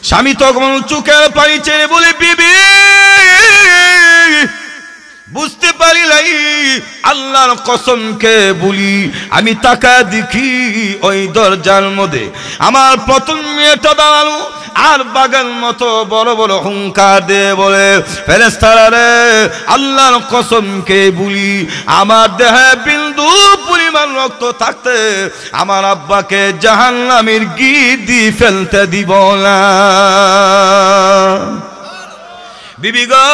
স্বামী তখন চোখের পানি ছেড়ে বলে, বিবি বুঝতে পারি নাই, আল্লাহর কসমকে বলি, আমি তাকা দেখি ওই দরজার মধ্যে আমার প্রথম মেয়েটা দাঁড়ানো, আর বাগান মতো বড় বড় হুঙ্কার দিয়ে বলে, ফেরেশতারা রে, আল্লাহর কসমকে বলি, আমার দেহে বিন্দু পরিমাণ রক্ত থাকতে আমার আব্বাকে জাহান্নামের গিদি ফেলতে দিব না। বিবি গো,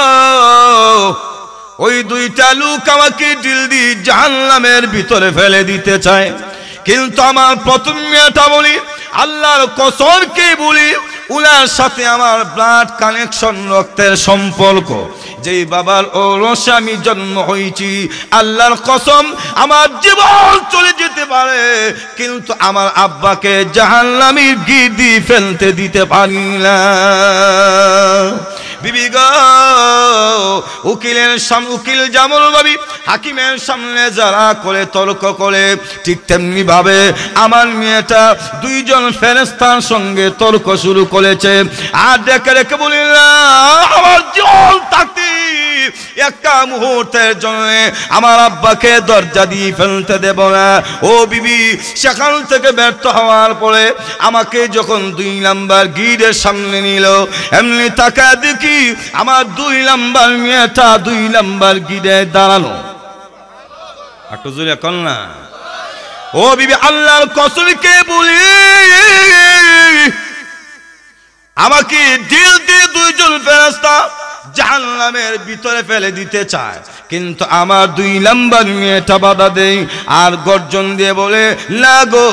ওই দুইটা লোক আমাকে ডিল দি জাহান্নামের ভিতরে ফেলে দিতে চায়, কিন্তু আমার প্রথম মেয়েটা বলি, আল্লাহর কসমকে বলি, উনার সাথে আমার ব্লাড কানেকশন, রক্তের সম্পর্ক, যেই বাবার ঔরসে আমি জন্ম হয়েছি, আল্লাহর কসম আমার জীবন চলে যেতে পারে, কিন্তু আমার আব্বাকে জাহান্নামের গিদি ফেলতে দিতে পারি না। বিবি গো, উকিল জামল ভাবি হাকিমের সামনে যারা করে তর্ক করে, ঠিক তেমনি ভাবে আমার মেয়েটা দুইজন ফেরেশতার সঙ্গে তর্ক শুরু করেছে। আর দেখে রেখে বলি না, আমার জীবন থাকতে একটা মুহূর্তের জন্য আমার আব্বাকে দরজা দিয়ে ফেলতে দেব না। ও বিবি, সেখান থেকে ব্যর্থ হওয়ার পরে আমাকে যখন 2 নাম্বার গিটের সামনে নিল, এমনি তাকা দেখি আমার 2 নাম্বার মেয়েটা 2 নাম্বার গিটে দাঁড়ানো। একটু জোরে কর না। ও বিবি, আল্লাহর কসমকে বলি, আমাকে দিল দিয়ে 2জন ফেরেশতা জাহান্নামের ভিতরে ফেলে দিতে চায়, কিন্তু আমার 2 নাম্বার মেয়েটা বাধা দেয় আর গর্জন দিয়ে বলে, না গো,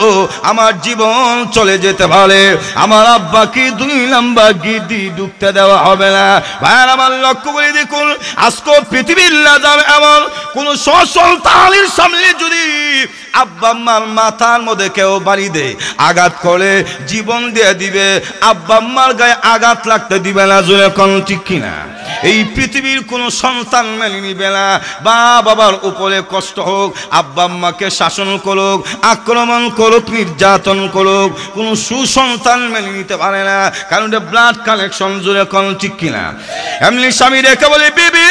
আমার জীবন চলে যেতে পারে, আমার আব্বাকে 2 নাম্বার গিদি ঢুকতে দেওয়া হবে না। ভাইয়ার আমার, লক্ষ্য করে দেখুন, আজকে পৃথিবীর লাজার এমন কোন সন্তানের সামনে যদি আব্বা আম্মার মাথার মধ্যে কেউ বাড়ি দেয়, আঘাত করে জীবন দিয়ে দিবে, আব্বা আম্মার গায়ে আঘাত লাগতে দিবে না। জোরে কোন ঠিক কিনা? এই পৃথিবীর কোন সন্তান মেনে নিবে না। বাবার উপরে কষ্ট হোক, আব্বা আম্মাকে শাসন করুক, আক্রমণ করুক, নির্যাতন করুক, কোন সুসন্তান মেনে নিতে পারে না, কারণ এটা ব্লাড কানেকশন। জোরে কোন ঠিক কিনা? এমনি স্বামী রেখে বলে, বিবি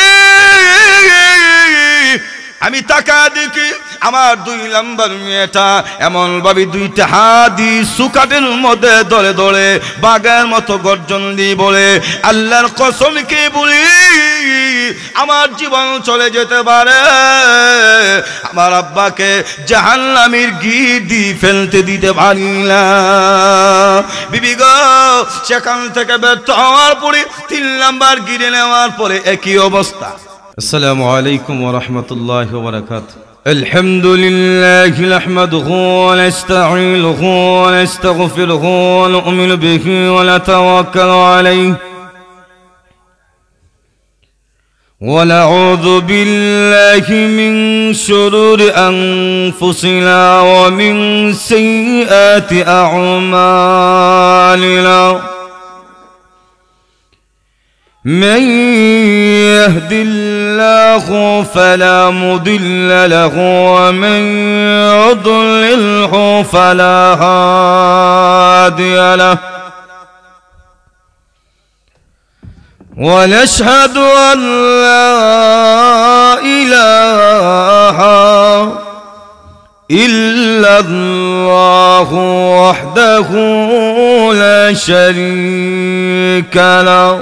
আমি তাকা দেখি আমার 2 নাম্বার মেয়েটা এমন ভাবে 2টা হাত দিয়ে সুকাটের মধ্যে ধরে ধরে বাঘের মতো গর্জন দিয়ে বলে, আল্লাহর কসমকে বলি, আমার জীবন চলে যেতে পারে, আমার আব্বাকে জাহান্নামের গিদি ফেলতে দিতে পারি না। বিবি গো, সেখান থেকে ব্যর্থ হওয়ার পরে 3 নাম্বার গিরে নেওয়ার পরে একই অবস্থা। السلام عليكم ورحمة الله وبركاته. الحمد لله نحمده ونستعينه ونستغفره ونؤمن به ونتوكل عليه ونعوذ بالله من شرور أنفسنا ومن سيئات أعمالنا. من يهد الله فلا مضل له ومن يضلله فلا هادي له. ونشهد أن لا إله إلا الله وحده لا شريك له.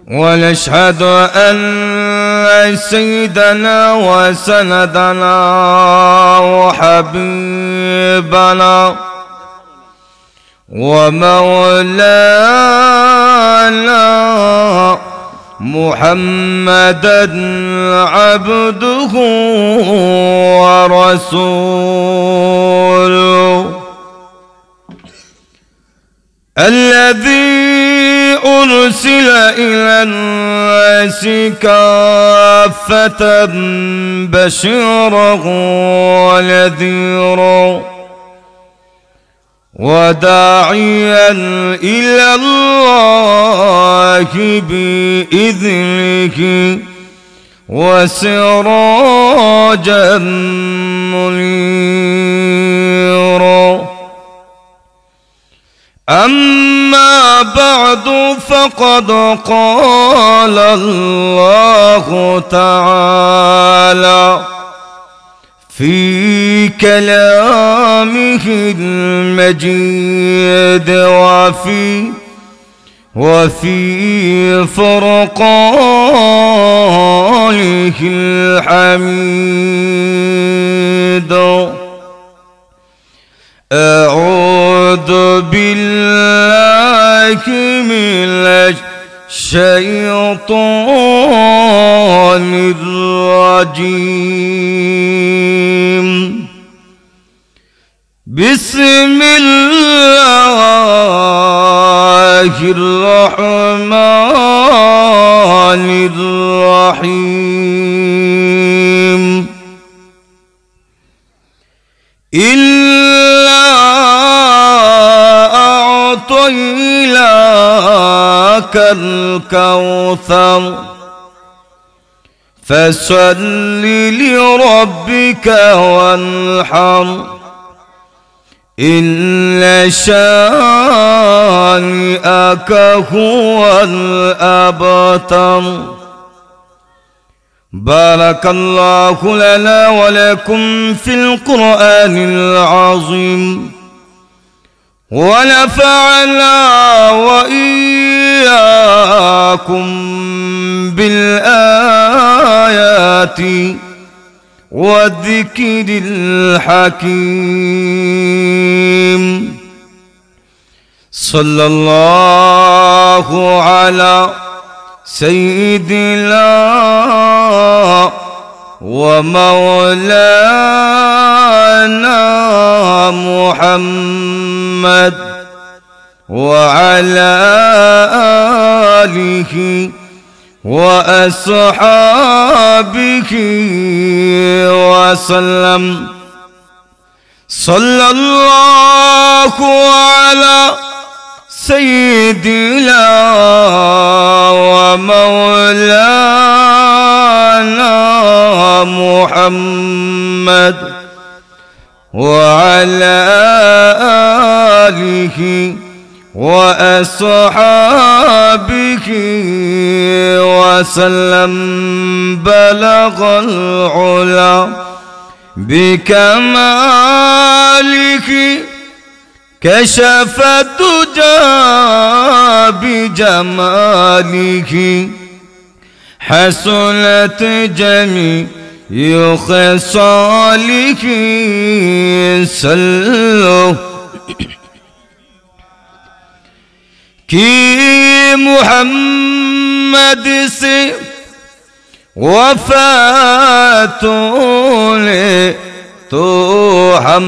ونشهد أن سيدنا وسندنا وحبيبنا ومولانا محمدا عبده ورسوله الذي أرسل إلى الناس كافة بشيرا ونذيرا وداعيا إلى الله بإذنه وسراجا منيرا. أما بعد فقد قال الله تعالى في كلامه المجيد وفي فرقانه الحميد. أعوذ بالله من الشيطان الرجيم. بسم الله الرحمن الرحيم. أعطيناك الكوثر فصل لربك وانحر إن شانئك هو الأبتر. بارك الله لنا ولكم في القرآن العظيم ونفعنا وإياكم بالآيات والذكر الحكيم. صلى الله على سيدنا ومولانا محمد وعلى آله وأصحابه وسلم. صلى الله على سيدنا ومولانا محمد وعلى آله وأصحابه وسلم. بلغ العلا بكماله كشف الدجى بجماله حسنت جميع خصاله. صلوا कि मुहम्मद से वफ़ातों ने तो हम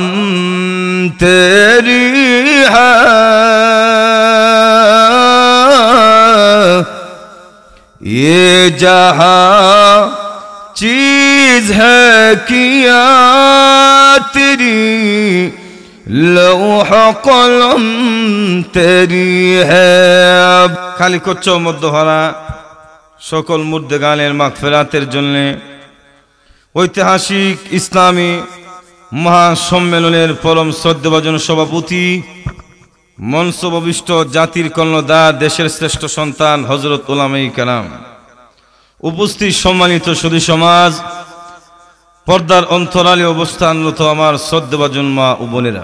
तेरी है ये जहाँ चीज़ है किया तेरी लौह कलम तेरी है। खाली করছো মধ্যহারা সকল মুর্দেগানের মাগফিরাতের জন্য ঐতিহাসিক ইসলামী মহাসম্মেলনের পরম শ্রদ্ধেয়ভাজন সভাপতি মনসববিষ্ট জাতির কর্ণধার দেশের শ্রেষ্ঠ সন্তান হযরত উলামায়ে কেরাম, উপস্থিত সম্মানিত সুধী সমাজ, পর্দার অন্তরালে অবস্থানরত আমার শ্রদ্ধেয়ভাজন মা ও বোনেরা,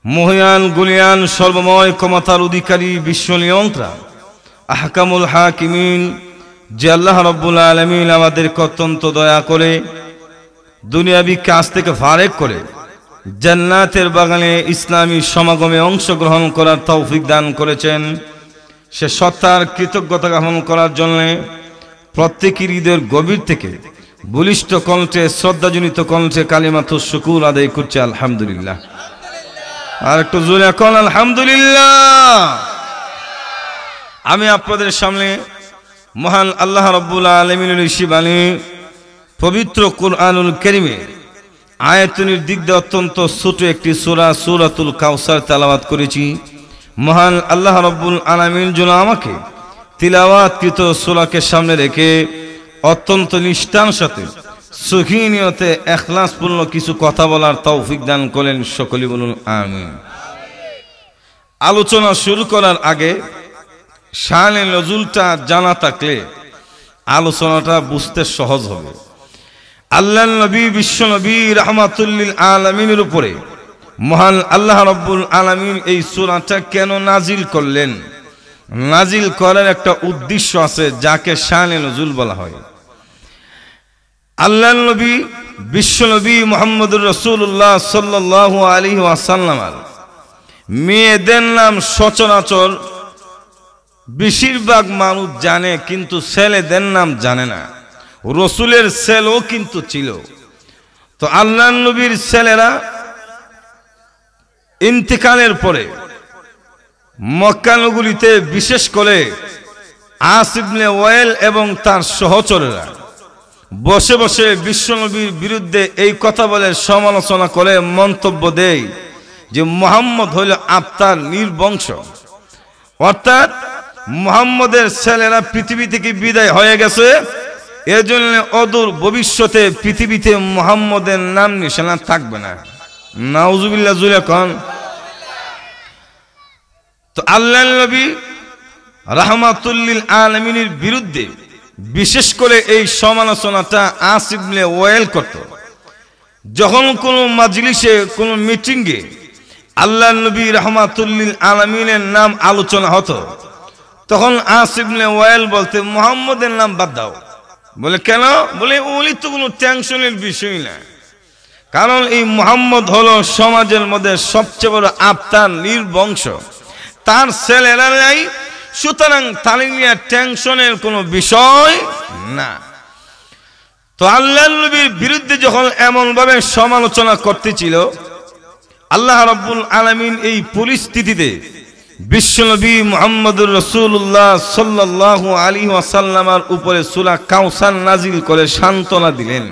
মহিয়ান গুলিয়ান সর্বময় ক্ষমতার অধিকারী বিশ্ব নিয়ন্ত্রা আহকামুল হাকিমিন যে আল্লাহ রাব্বুল আলামিন আমাদেরকে অত্যন্ত দয়া করে দুনিয়াবি কাজ থেকে ফারেক করে জান্নাতের বাগানে ইসলামী সমাগমে অংশগ্রহণ করার তৌফিক দান করেছেন, সে সত্তার কৃতজ্ঞতা জ্ঞাপন করার জন্য প্রত্যেকের হৃদয়ের গভীর থেকে বলিষ্ঠ কণ্ঠে শ্রদ্ধাজনিত কণ্ঠে কালিমাতুশ শুকুর আদায় করছে আলহামদুলিল্লাহ। আর একটু জোরে কোন আলহামদুলিল্লাহ। আমি আপনাদের সামনে মহান আল্লাহ রাব্বুল আলামিনের ইশিবাণী পবিত্র কুরআনুল কারীমে আয়াতুনির দিক দিয়ে অত্যন্ত ছোট একটি সূরা সূরাতুল কাউসার তেলাওয়াত করেছি। মহান আল্লাহ রাব্বুল আলামিন যেন আমাকে তিলাওয়াতকৃত সূরাকে সামনে রেখে অত্যন্ত নিষ্ঠার সাথে সহি নিয়তে ইখলাসপূর্ণ কিছু কথা বলার তৌফিক দান করেন। সকলে বলুন আমিন। আলোচনা শুরু করার আগে শানে নজুলটা জানা থাকলে আলোচনাটা বুঝতে সহজ হবে। আল্লাহর নবী বিশ্ব নবী রাহমাতুল লিল আলামিনের উপরে মহান আল্লাহ রাব্বুল আলামিন এই সূরাটা কেন নাজিল করলেন? নাজিল করার একটা উদ্দেশ্য আছে, যাকে শানে নজুল বলা হয়। আল্লাহর নবী বিশ্ব নবী মুহাম্মদুর রাসূলুল্লাহ সাল্লাল্লাহু আলাইহি ওয়াসাল্লাম মেয়েদের নাম সচরাচর বেশিরভাগ মানুষ জানে, কিন্তু ছেলেদের নাম জানে না। রসুলের ছেলেও কিন্তু ছিল। তো আল্লাহর নবীর ছেলেরা ইন্তেকালের পরে মক্কা নগরীতে বিশেষ করে আস ইবনে ওয়াইল এবং তার সহচরেরা বসে বসে বিশ্বনবীর বিরুদ্ধে এই কথা বলে সমালোচনা করে মন্তব্য দেয় যে মুহাম্মদ হইল আত্মার নির্বংশ, অর্থাৎ মুহাম্মদের ছেলেরা পৃথিবী থেকে বিদায় হয়ে গেছে, এজন্য অদূর ভবিষ্যতে পৃথিবীতে মুহাম্মদের নাম নিশানা থাকবে না। নাউজুবিল্লাহ জুলে কন। তো আল্লাহর নবী রাহমাতুল লিল আলামিনের বিরুদ্ধে বিশেষ করে এই সমালোচনাটা আস ইবনে ওয়াইল করত। যখন কোনো মাজলিসে কোনো মিটিংয়ে আল্লাহর নবী রাহমাতুল লিল আলামিনের নাম আলোচনা হতো, তখন আস ইবনে ওয়াইল বলতে মুহাম্মদের নাম বাদ দাও। বলে কেন? বলে ওলি তো কোনো টেনশনের বিষয় না, কারণ এই মুহাম্মদ হলো সমাজের মধ্যে সবচেয়ে বড় আত্মার নির্বংশ, তার ছেলেরা নাই, সুতরাং তাকে নিয়ে টেনশনের কোনো বিষয় না। তো আল্লাহর নবীর বিরুদ্ধে যখন এমন ভাবে সমালোচনা করতেছিল, আল্লাহ রাব্বুল আলামিন এই পরিস্থিতিতে বিশ্বনবী মুহাম্মদুর রাসূলুল্লাহ সাল্লাল্লাহু আলাইহি ওয়াসাল্লামের উপরে সূরা কাউসার নাজিল করে সান্ত্বনা দিলেন।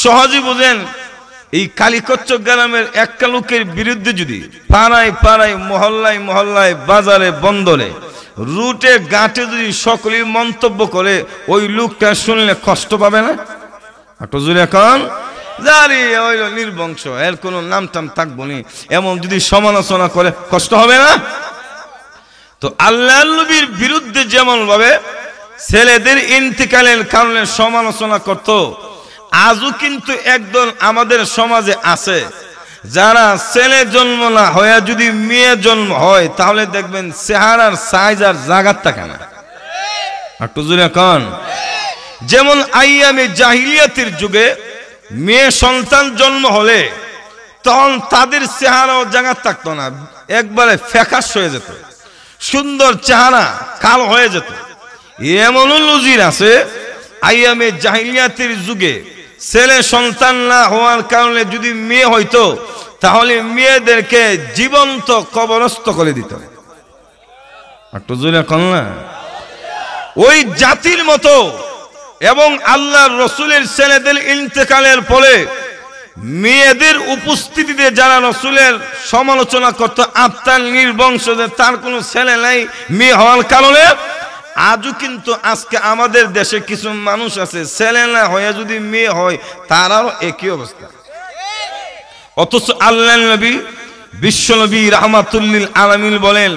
সহজে বুঝেন, এই কালিকচ্চ গ্রামের একটা লোকের বিরুদ্ধে যদি পাড়ায় পাড়ায় মহল্লায় মহল্লায় বাজারে বন্দরে রুটে ঘাটে যদি সকলেই মন্তব্য করে, ওই লোকটা শুনলে কষ্ট পাবে না? একটু জোরে এখন জারি হইল নির্বংশ, এর কোনো নাম টাম থাকবো নি, এমন যদি সমালোচনা করে কষ্ট হবে না? তো আল্লাহর নবীর বিরুদ্ধে যেমন ভাবে ছেলেদের ইন্তেকালের কারণে সমালোচনা করত, আজও কিন্তু একদল আমাদের সমাজে আছে যারা ছেলে জন্ম না হয়ে যদি মেয়ে জন্ম হয়, তাহলে দেখবেন চেহারার সাইজ আর জাগাত থাকে না। একটু জোরে কন। যেমন আইয়ামে জাহিলিয়াতের যুগে মেয়ে সন্তান জন্ম হলে তখন তাদের চেহারাও জাগাত থাকতো না, একবারে ফ্যাকাশ হয়ে যেত, সুন্দর চেহারা কালো হয়ে যেত। এমনও নজির আছে আইয়ামে জাহিলিয়াতের যুগে ছেলে সন্তান না হওয়ার কারণে যদি মেয়ে হইতো, তাহলে মেয়েদেরকে জীবন্ত কবরস্থ করে দিত। একটু জোরে কন না। ওই জাতির মতো এবং আল্লাহর রসুলের ছেলেদের ইন্তেকালের পরে মেয়েদের উপস্থিতিতে যারা রসুলের সমালোচনা করত, আত্মার নির্বংশ, তার কোনো ছেলে নাই মেয়ে হওয়ার কারণে, আজও কিন্তু আজকে আমাদের দেশে কিছু মানুষ আছে ছেলে না হয়ে যদি মেয়ে হয় তারাও একই অবস্থা। অথচ আল্লাহর নবী বিশ্ব নবী রাহমাতুল লিল আলামিন বলেন,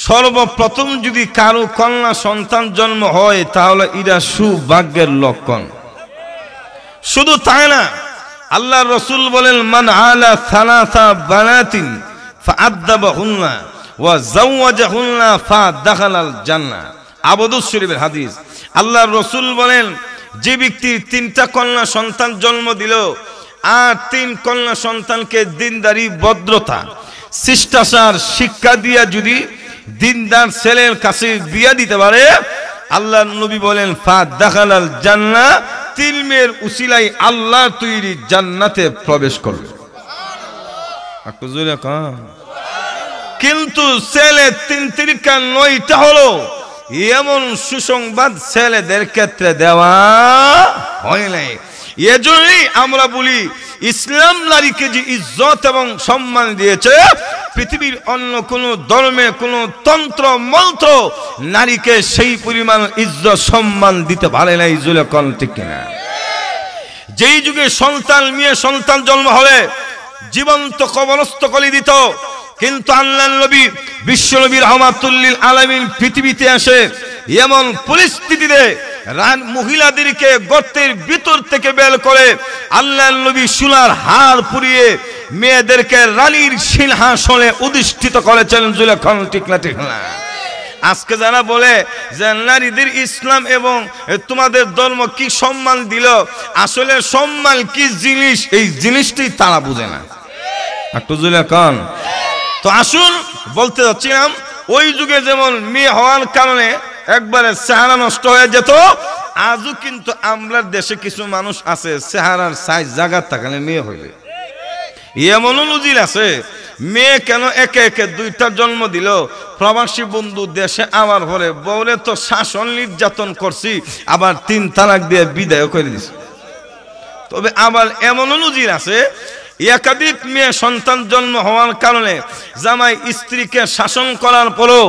সর্বপ্রথম যদি কারো কন্যা সন্তান জন্ম হয় তাহলে এটা সৌভাগ্যের লক্ষণ। শুধু তাই না, আল্লাহর রাসূল বলেন, মান আলা সালাসা বানাতিন ফাআদাবাহুন্না ওয়া যাওয়াজাহুন্না ফাদাখালাল জান্নাহ। আবু দাউদ শরীফের হাদিস। আল্লাহর রাসূল বলেন, যে ব্যক্তি 3টা কন্যা সন্তান জন্ম দিল আর 3 কন্যা সন্তানকে দিনদারি, ভদ্রতা, শিষ্টাচার শিক্ষা দিয়া যদি দিনদার ছেলের কাছে বিয়া দিতে পারে, আল্লাহর নবী বলেন ফাদাখালাল জান্নাহ, 3 মেয়ের উসিলায় আল্লাহর তৈরি জান্নাতে প্রবেশ করবে। একটু জোরে কন। কিন্তু ছেলে 3 তিরিকা 9টা হলো, এমন সুসংবাদ ছেলেদের ক্ষেত্রে দেওয়া হয় নাই। এজন্যই আমরা বলি, ইসলাম নারীকে যে ইজ্জত এবং সম্মান দিয়েছে, পৃথিবীর অন্য কোন ধর্মে কোন তন্ত্র মন্ত্র নারীকে সেই পরিমাণ ইজ্জত সম্মান দিতে পারে নাই। জুলে কোন ঠিক কিনা? যেই যুগে সন্তান মেয়ে সন্তান জন্ম হলে জীবন্ত কবরস্থ করে দিত, কিন্তু আল্লাহর নবী বিশ্ব নবী রাহমাতুল লিল আলামিন পৃথিবীতে আসে এমন পরিস্থিতিতে মহিলাদেরকে গর্তের ভিতর থেকে বের করে আল্লাহর নবী সোনার হার পরিয়ে মেয়েদেরকে রানীর সিংহাসনে অধিষ্ঠিত করেছেন। জুলেখা ঠিক না ঠিক না? আজকে যারা বলে যে নারীদের ইসলাম এবং তোমাদের ধর্ম কি সম্মান দিল, আসলে সম্মান কি জিনিস এই জিনিসটাই তারা বুঝে না। একটু জুলেখা। তো আসুন বলতে যাচ্ছিলাম, ওই যুগে যেমন মেয়ে হওয়ার কারণে একবারে চেহারা নষ্ট হয়ে যেত, আজও কিন্তু আমরা দেশে কিছু মানুষ আছে চেহারার সাইজ জায়গা থাকলে মেয়ে হইলে এমনও নজির আছে মেয়ে কেন একে একে দুইটা জন্ম দিল। প্রবাসী বন্ধু দেশে আবার পরে বউরে তো শাসন নির্যাতন করছি, আবার 3 তালাক দিয়ে বিদায় করে দিছি। তবে আবার এমনও নজির আছে একাধিক মেয়ে সন্তান জন্ম হওয়ার কারণে জামাই স্ত্রীকে শাসন করার পরও,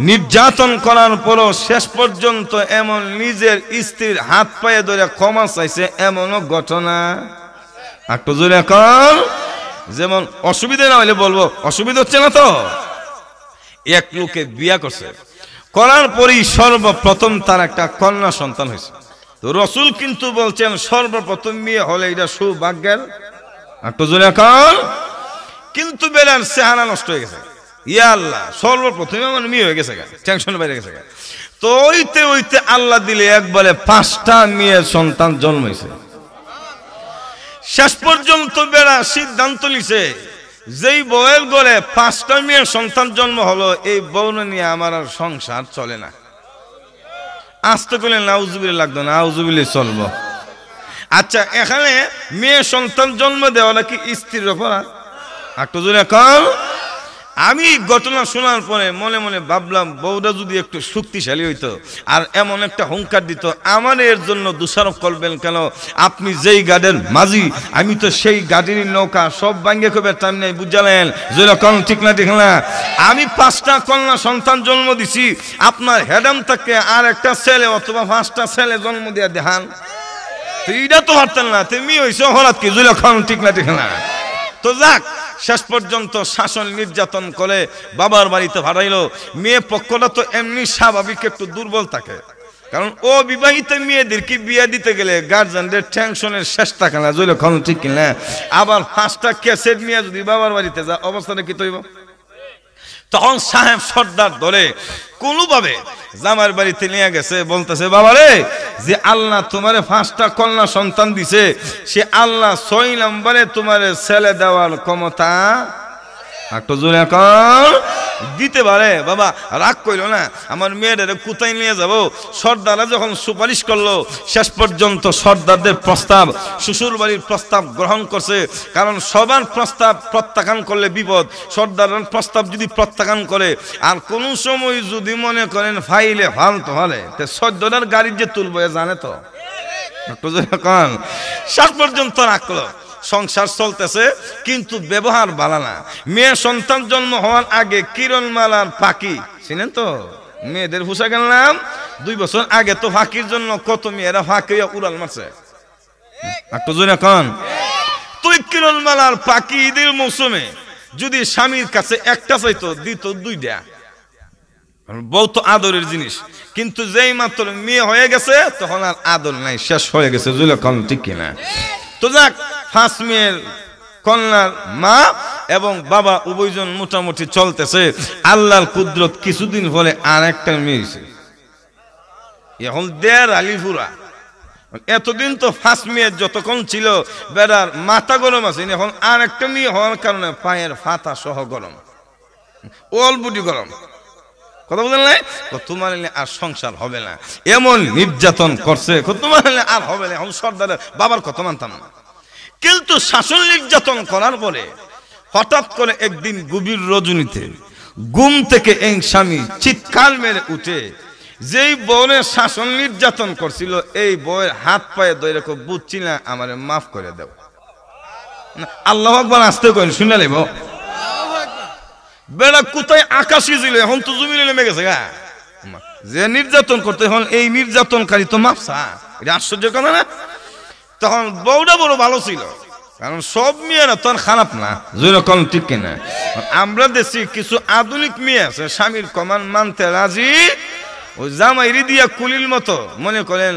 নির্যাতন করার পরও শেষ পর্যন্ত এমন নিজের স্ত্রীর হাত পায়ে ধরে ক্ষমা চাইছে, এমনও ঘটনা। একটু জোরে কর। যেমন অসুবিধা না হলে বলবো, অসুবিধা হচ্ছে না তো? এক লোকে বিয়া করছে, করার পরই সর্বপ্রথম তার একটা কন্যা সন্তান হয়েছে। তো রসুল কিন্তু বলছেন সর্বপ্রথম মেয়ে হলে এটা সৌভাগ্যের। একটু জোরে কর। কিন্তু বেলার চেহারা নষ্ট হয়ে গেছে। ইয়া আল্লাহ, সর্বপ্রথমে আমার মেয়ে হয়ে গেছে, টেনশন বাইরে গেছে। তো ওইতে ওইতে আল্লাহ দিলে একবারে 5টা মেয়ের সন্তান জন্ম হয়েছে। শেষ পর্যন্ত বেড়া সিদ্ধান্ত নিছে যেই বউয়ের ঘরে 5টা মেয়ের সন্তান জন্ম হলো, এই বউ নিয়ে আমার আর সংসার চলে না। আসতে করলে নাউজুবিল্লাহ লাগতো না, নাউজুবিল্লাহ চলবো। আচ্ছা, এখানে মেয়ে সন্তান জন্ম দেওয়া নাকি স্ত্রীর অপরাধ? একটু জোরে কর। আমি ঘটনা শোনার পরে মনে মনে ভাবলাম, বউটা যদি একটু শক্তিশালী হইতো আর এমন একটা হুঙ্কার দিত, আমার এর জন্য দোষারোপ করবেন কেন? আপনি যেই গাড়ির মাঝি, আমি তো সেই গাড়ির নৌকা, সব ভাঙ্গে কবে টাইম নেই, বুঝালেন? যেরকম ঠিক না ঠিক না? আমি 5টা কন্যা সন্তান জন্ম দিছি, আপনার হেডাম থেকে আর একটা ছেলে অথবা 5টা ছেলে জন্ম দিয়ে দেখান। তো এইটা তো পারতেন না, তুমি হইছো হঠাৎ কি? যেরকম ঠিক না ঠিক না? তো যাক, শেষ পর্যন্ত শাসন নির্যাতন করে বাবার বাড়িতে ভাড়াইলো। মেয়ে পক্ষটা তো এমনি স্বাভাবিক একটু দুর্বল থাকে, কারণ ও বিবাহিত মেয়েদেরকে বিয়ে দিতে গেলে গার্জেনদের টেনশনের শেষ থাকে না। যেরকম ঠিক কিনা? আবার 5টা ক্যাসেট নিয়ে যদি বাবার বাড়িতে যা, অবস্থাটা কি তৈব? তখন সাহেব সর্দার ধরে কোনোভাবে জামার বাড়িতে নিয়ে গেছে, বলতেছে, বাবা রে, যে আল্লাহ তোমারে 5টা কন্যা সন্তান দিছে, সে আল্লাহ 6 নম্বরে তোমারে ছেলে দেওয়ার ক্ষমতা একটু জোরে কর দিতে পারে। বাবা রাগ কইল না, আমার মেয়েদের কোথায় নিয়ে যাব? সর্দাররা যখন সুপারিশ করলো, শেষ পর্যন্ত সর্দারদের প্রস্তাব, শ্বশুর বাড়ির প্রস্তাব গ্রহণ করছে। কারণ সবার প্রস্তাব প্রত্যাখ্যান করলে বিপদ। সর্দারের প্রস্তাব যদি প্রত্যাখ্যান করে আর কোন সময় যদি মনে করেন ফাইলে ফালতো হলে, সর্দারের গাড়ির যে তুলবো জানে তো। শেষ পর্যন্ত রাগ করলো। সংসার চলতেছে, কিন্তু ব্যবহার ভালো না। মেয়ে সন্তান জন্ম হওয়ার আগে কিরণমালার পাখি চিনেন তো? মেয়েদের পোশাক আনলাম 2 বছর আগে, তো ফাঁকির জন্য কত মেয়েরা ফাঁকি উড়াল মারছে। একটু জোরে কন। তুই কিরণমালার পাখি ঈদের মৌসুমে যদি স্বামীর কাছে একটা চাইতো, দিত 2টা। বউ তো আদরের জিনিস, কিন্তু যেই মাত্র মেয়ে হয়ে গেছে তখন আর আদর নাই, শেষ হয়ে গেছে। জুলে কন ঠিক কিনা? তো যাক, 5 মেয়ের কন্যার মা এবং বাবা উভয়জন মোটামুটি চলতেছে। আল্লাহর কুদরত, কিছুদিন পরে আর একটা মেয়ে হয়েছে। এখন 1.5 আলিপুরা। এতদিন তো 5 মেয়ের যতক্ষণ ছিল বেড়ার মাথা গরম আছে, এখন আর একটা মেয়ে হওয়ার কারণে পায়ের ফাতা সহ গরম, অল বডি গরম। কথা বলেন নাই? তোমার আর সংসার হবে না, এমন নির্যাতন করছে, তোমার আর হবে না। এখন সর্দারের বাবার কথা মানতাম না, কিন্তু শাসন নির্যাতন করার পরে হঠাৎ করে একদিন গভীর রজনীতে ঘুম থেকে এই স্বামী চিৎকার মেরে উঠে যেই বউয়ের শাসন নির্যাতন করছিল, এই বউয়ের হাত পায়ে ধরে বুঝছি না, আমারে মাফ করে দাও। আল্লাহু আকবার আসতে করেন, শুনে নেব। বেড়া কোথায় আকাশে ছিল, এখন তো জমিনে নেমে গেছে গা। যে নির্যাতন করতে, এখন এই নির্যাতনকারী তো মাফসা, এটা আশ্চর্য কথা না? তখন বউটা বড় ভালো ছিল, কারণ সব মেয়েরা তো আর খারাপ না, যেরকম ঠিক কিনা। আমরা দেশে কিছু আধুনিক মেয়ে আছে স্বামীর কমান মানতে রাজি, ওই জামাইরি দিয়া কুলির মতো মনে করেন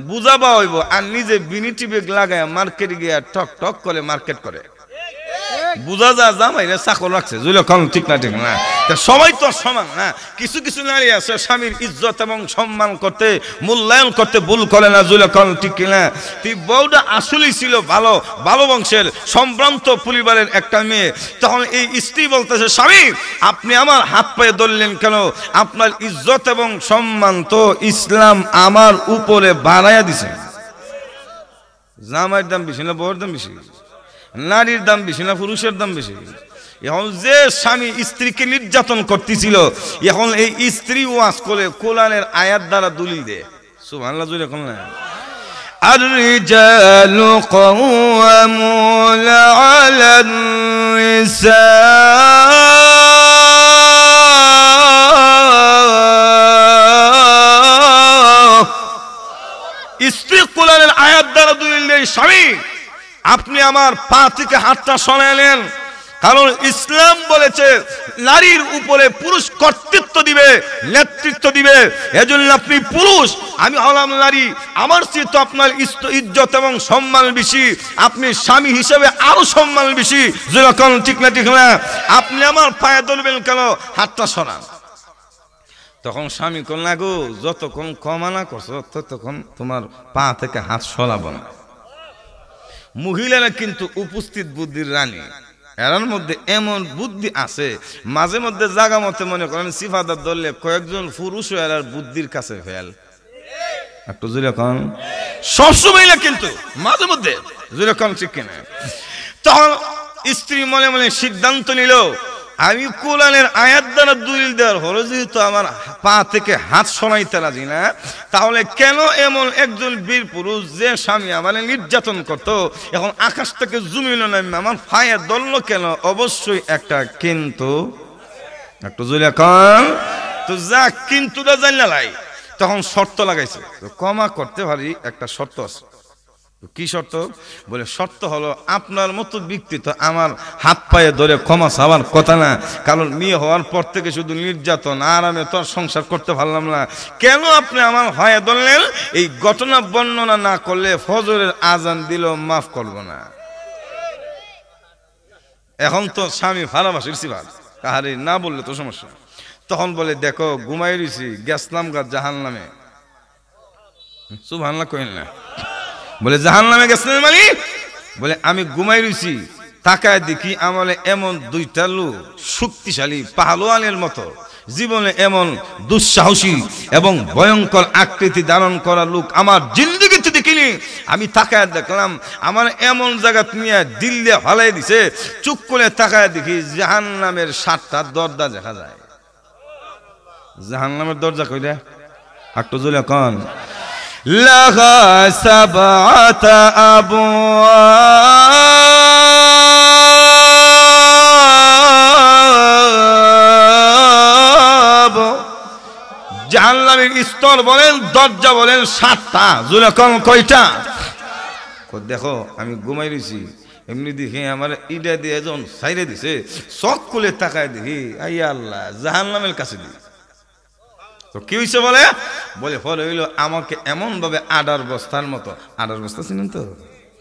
বুঝাবা হইব, আর নিজে বিনিটি বেগ লাগায় মার্কেট গিয়া টক টক করে মার্কেট করে, বুঝা যা জামাইরে চাকর রাখছে, যেরকম ঠিক না ঠিক না। সবাই তো সমান না, কিছু কিছু নারী আছে স্বামীর ইজ্জত এবং সম্মান করতে মূল্যায়ন করতে ভুল করে না, যেরকম ঠিক কিনা। তুই বউটা আসলেই ছিল ভালো ভালো বংশের সম্ভ্রান্ত পরিবারের একটা মেয়ে, তখন এই স্ত্রী বলতেছে স্বামী আপনি আমার হাত পায়ে ধরলেন কেন? আপনার ইজ্জত এবং সম্মান তো ইসলাম আমার উপরে বাড়াইয়া দিছে। জামাইয়ের দাম বেশি না বউয়ের দাম বেশি? নারীর দাম বেশি না পুরুষের দাম বেশি? এখন যে স্বামী স্ত্রীকে নির্যাতন করতেছিল, এখন এই স্ত্রী ওয়াজ করে কোরআনের আয়াত দ্বারা দলিল দেয়। সুবহানাল্লাহ জোরে কোন না? الرجال قوامون على النساء। স্ত্রী কোরআনের আয়াত দ্বারা দলিল দেয় স্বামী আপনি আমার পা থেকে হাতটা সরাইলেন, কারণ ইসলাম বলেছে নারীর উপরে পুরুষ কর্তৃত্ব দিবে, নেতৃত্ব দিবে। এজন্য আপনি পুরুষ, আমি হলাম নারী, আমার চেয়ে তো আপনার ইজ্জত এবং সম্মান বেশি, আপনি স্বামী হিসেবে আরো সম্মান বেশি, যেরকম ঠিক না ঠিক না? আপনি আমার পায়ে ধরবেন কেন? হাতটা সরান। তখন স্বামী কোন না গো, যতক্ষণ কমানা করছো ততক্ষণ তোমার পা থেকে হাত সরাবো না। মহিলারা কিন্তু উপস্থিত বুদ্ধির রানী, এর মধ্যে এমন বুদ্ধি আছে মাঝে মধ্যে জায়গা মতে মনে করেন সিফাদার ধরলে কয়েকজন পুরুষ এর বুদ্ধির কাছে ফেল একটু যেরকম সবসময় না, কিন্তু মাঝে মধ্যে যেরকম ঠিক কিনা। তখন স্ত্রী মনে মনে সিদ্ধান্ত নিল আমি কোরআনের আয়াত দ্বারা দলিল দেওয়ার হলো যেহেতু আমার পা থেকে হাত সরাইতে রাজি না, তাহলে কেন এমন একজন বীর পুরুষ যে স্বামী আমার নির্যাতন করত, এখন আকাশ থেকে জমিল নামে আমার পায়ে দলল কেন? অবশ্যই একটা কিন্তু, একটু জুলিয়া কন তো যা কিন্তুটা জানলা লাই। তখন শর্ত লাগাইছে, ক্ষমা করতে পারি, একটা শর্ত আছে। কি শর্ত? বলে শর্ত হলো আপনার মতো ব্যক্তি তো আমার হাত পায়ে ধরে ক্ষমা চাওয়ার কথা না, কারণ মেয়ে হওয়ার পর থেকে শুধু নির্যাতন, আর আমি তো সংসার করতে পারলাম না, কেন আপনি আমার পায়ে ধরলেন? এই ঘটনা বর্ণনা না করলে ফজরের আজান দিল মাফ করব না। এখন তো স্বামী ভালোবাসির সিফাত, কাহারে না বললে তো সমস্যা। তখন বলে দেখো ঘুমাই রইছি, গেছলাম গা জাহান্নামে। সুবহানাল্লাহ কইল না? বলে জাহান্নামে গেছিলেন মানে? বলে আমি ঘুমাই রইছি, তাকায় দেখি আমলে এমন দুইটা লোক শক্তিশালী পাহলোয়ানের মতো, জীবনে এমন দুঃসাহসী এবং ভয়ঙ্কর আকৃতি ধারণ করা লোক আমার জিন্দেগিতে দেখিনি। আমি তাকায় দেখলাম আমার এমন জায়গা নিয়ে দিল দিয়ে ফালাই দিছে, চুপ করে তাকায় দেখি জাহান্নামের 7টা দরজা দেখা যায়। জাহান্নামের দরজা কইরা একটু জোরে কোন? লাহা সাবআতা আবওয়াব। জাহান্নামের স্তর বলেন, দরজা বলেন 7টা। জোরে কোন কয়টা? দেখো আমি ঘুমাই রইছি, এমনি দেখি আমার ইডা দিয়ে যখন সাইরে দিছে, চোখ খুলে তাকায় দেখি আইয়া আল্লাহ জাহান্নামের কাছে দিই। তো কি হয়েছে বলে? বলে ফলে হইলো আমাকে এমন ভাবে আডার বস্তার মতো, আডার বস্তা ছিলেন তো,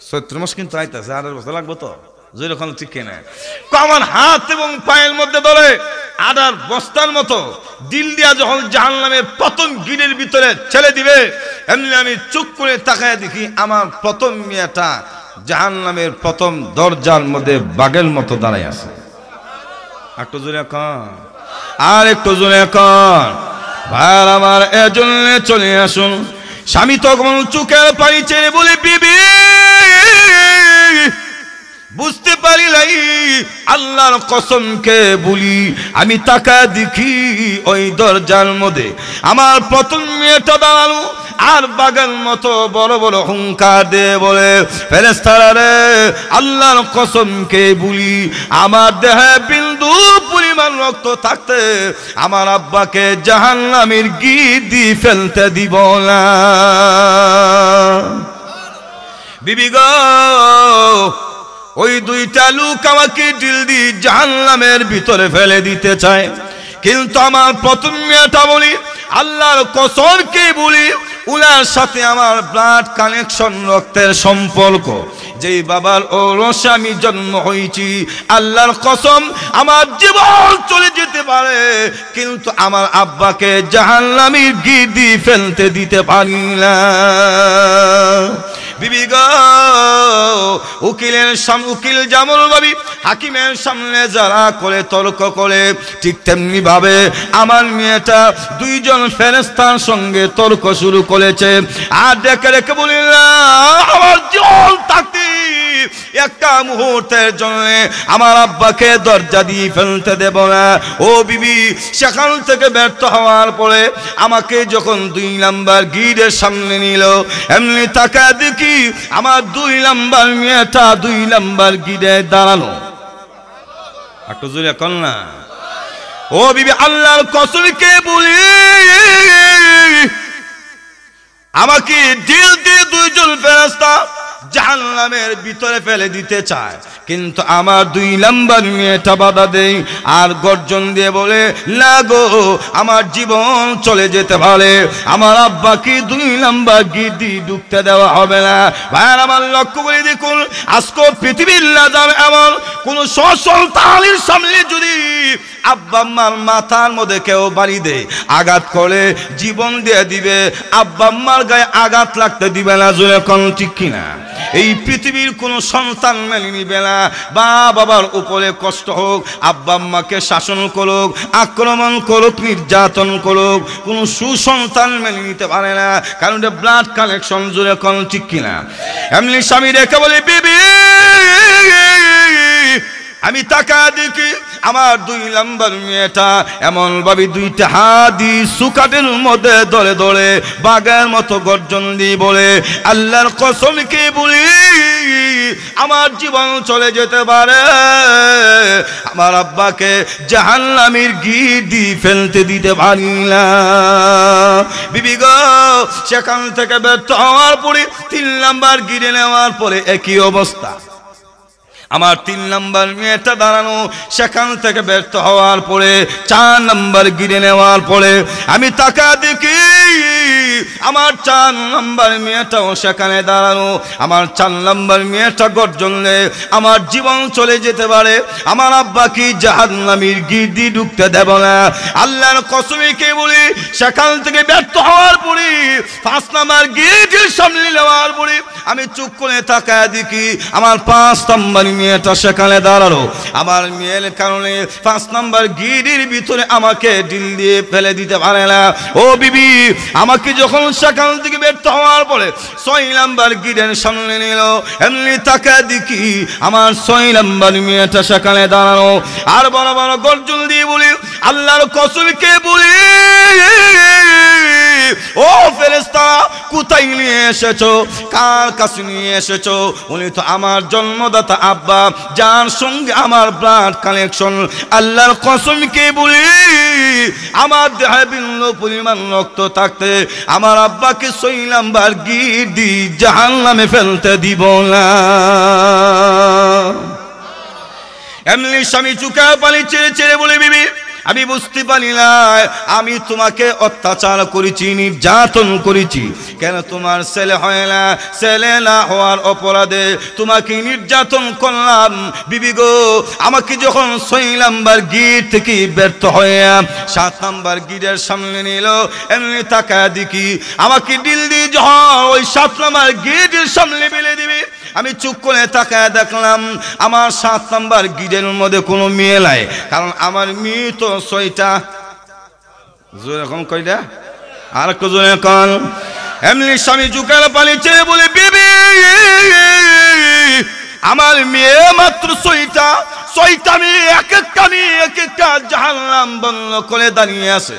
চৈত্র মাস কিন্তু আইতাছে, আডার বস্তা লাগবো তো, যেরকম ঠিক কিনা। আমার হাত এবং পায়ের মধ্যে ধরে আডার বস্তার মতো দিল দিয়া যখন জাহান্নামের প্রথম গিলের ভিতরে ছেড়ে দিবে, এমনি আমি চুপ করে তাকায় দেখি আমার প্রথম মেয়েটা জাহান্নামের প্রথম দরজার মধ্যে বাঘের মতো দাঁড়ায় আছে। একটু জোরে কন, আর একটু জোরে কন। ভাইয়ার আমার, এজন্য চলে আসুন। স্বামী তখন চোখের পানি ছেড়ে বলে বিবি বুঝতে পারি নাই, আল্লাহর কসমকে বলি আমি তাকা দেখি ওই দরজার মধ্যে আমার প্রথম মেয়েটা দাঁড়ানো, আর বাগান মতো বড় বড় হুঙ্কার দিয়ে বলে ফেরেশতারা রে আল্লাহর কসমকে বলি আমার দেহে বিন্দু পরিমাণ রক্ত থাকতে আমার আব্বাকে জাহান্নামের গিদি ফেলতে দিব না। বিবি গো ওই দুইটা লোক আমাকে দিল দিয়ে জাহান্নামের ভিতরে ফেলে দিতে চায়, কিন্তু আমার প্রথম মেয়েটা বলি আল্লাহর কসম কে বলি উনার সাথে আমার ব্লাড কানেকশন, রক্তের সম্পর্ক। যেই বাবার ঔরসে আমি জন্ম হয়েছি, আল্লাহর কসম আমার জীবন চলে যেতে পারে, কিন্তু আমার আব্বাকে জাহান্নামের গির্দি ফেলতে দিতে পারি না। বিবি গো, উকিল জামল ভাবি হাকিমের সামনে যারা করে তর্ক করে, ঠিক তেমনি ভাবে আমার মেয়েটা দুইজন ফেরেশতার সঙ্গে তর্ক শুরু করেছে। আর দেখে রেখে বলি না, আমার জীবন থাকতে একটা মুহূর্তের জন্য আমার আব্বাকে দরজা দিয়ে ফেলতে দেব না। ও বিবি, সেখান থেকে ব্যর্থ হওয়ার পরে আমাকে যখন 2 নাম্বার গিটের সামনে নিল, এমনি তাকা দেখি আমার 2 নাম্বার মেয়েটা 2 নাম্বার গিটে দাঁড়ানো। একটু জোরে কর না। ও বিবি, আল্লাহর কসম কে বলি আমাকে দিল দিয়ে 2 জন ফেরেশতা জাহান্নামের ভিতরে ফেলে দিতে চায়, কিন্তু আমার 2 নাম্বার মেয়েটা বাধা দেয় আর গর্জন দিয়ে বলে না গো, আমার জীবন চলে যেতে পারে, আমার আব্বাকে 2 নাম্বার গির্দি ঢুকতে দেওয়া হবে না। ভাইয়ার আমার লক্ষ্য করে দেখুন, আজকে পৃথিবীর লাজার এমন কোন সন্তানের সামনে যদি আব্বা আম্মার মাথার মধ্যে কেউ বাড়ি দেয়, আঘাত করে জীবন দিয়ে দিবে, আব্বা আম্মার গায়ে আঘাত লাগতে দিবে না। জোরে কোন ঠিক কিনা? এই পৃথিবীর কোন সন্তান মেনে নিবে না। বাবার উপরে কষ্ট হোক, আব্বা আম্মাকে শাসন করুক, আক্রমণ করুক, নির্যাতন করুক, কোন সুসন্তান মেনে নিতে পারে না, কারণ এটা ব্লাড কানেকশন। জোরে কোন ঠিক কিনা? এমনি স্বামী রেখে বলে বিবি, আমি তাকা দেখি আমার 2 নাম্বার মেয়েটা এমন ভাবে 2টা হাত দিয়ে সুকাটের মধ্যে ধরে ধরে বাঘের মতো গর্জন দিয়ে বলে আল্লাহর কসম কে বলি আমার জীবন চলে যেতে পারে, আমার আব্বাকে জাহান্নামের গির্দি ফেলতে দিতে পারি না। বিবি গো, সেখান থেকে ব্যর্থ হওয়ার পরে 3 নাম্বার গিরে নেওয়ার পরে একই অবস্থা। আমার 3 নাম্বার মেয়েটা দাঁড়ানো, সেখান থেকে ব্যর্থ হওয়ার পরে 4 নাম্বার গিরে নেওয়ার পরে আমি তাকা দেখি আমার 4 নাম্বার মেয়েটাও সেখানে দাঁড়ানো। আমার 4 নাম্বার মেয়েটা গর্জনে আমার জীবন চলে যেতে পারে, আমার আব্বাকে জাহান্নামের গির্দি ঢুকতে দেব না। আল্লাহর কসমে কে বলি, সেখান থেকে ব্যর্থ হওয়ার পরে 5 নাম্বার গির্দির সামনে নেওয়ার পরে আমি চুপ করে তাকায় দেখি আমার 5 নাম্বার মেয়েটা সেখানে দাঁড়ালো। আমার মেয়ের কারণে 5 নাম্বার গিরির ভিতরে আমাকে ডিল দিয়ে ফেলে দিতে পারে না। ও বিবি, আমাকে যখন সেখান থেকে ব্যর্থ হওয়ার পরে 6 নাম্বার গিরের সামনে নিল, এমনি তাকায় দেখি আমার 6 নাম্বার মেয়েটা সেখানে দাঁড়ানো। আর বড় বড় গর্জন দিয়ে বলি আল্লাহর কসম কে বলি, ও ফেরেশতা কোথায় নিয়ে এসেছো, কার কাছে নিয়ে এসেছো? উনি তো আমার জন্মদাতা আব্বা, যার সঙ্গে আমার ব্লাড কানেকশন। আল্লাহর কসম কে বলি আমার দেহে বিন্দু পরিমাণ রক্ত থাকতে আমার আব্বাকে 6 নাম্বার গির্দি জাহান্নামে ফেলতে দিব না। এমনি স্বামী চুকা পানি ছেড়ে ছেড়ে বলে বিবি, আমি বুঝতে পারি না আমি তোমাকে অত্যাচার করেছি, নির্যাতন করেছি, কেন তোমার ছেলে হয় না? ছেলে না হওয়ার অপরাধে তোমাকে নির্যাতন করলাম। বিবি গো, আমাকে যখন 6 নাম্বার গিট থেকে ব্যর্থ হয়ে 7 নাম্বার গিটের সামনে নিল, এমনি তাকায় দেখি আমাকে ডিল দিয়ে যখন ওই 7 নাম্বার গিটের সামনে ফেলে দিবি, আমি চুপ করে তাকায় দেখলাম আমার 7 নাম্বার গিটের মধ্যে কোনো মেয়ে নাই, কারণ আমার মেয়ে তো 6টা। জোরে কম কয়টা? আর একটু জোরে কন। এমনি স্বামী চুকার পানি ছেড়ে বলে বিবি, আমার মেয়ে মাত্র 6টা মেয়ে, এক একটা জাহান্নাম বন্ধ করে দাঁড়িয়ে আছে,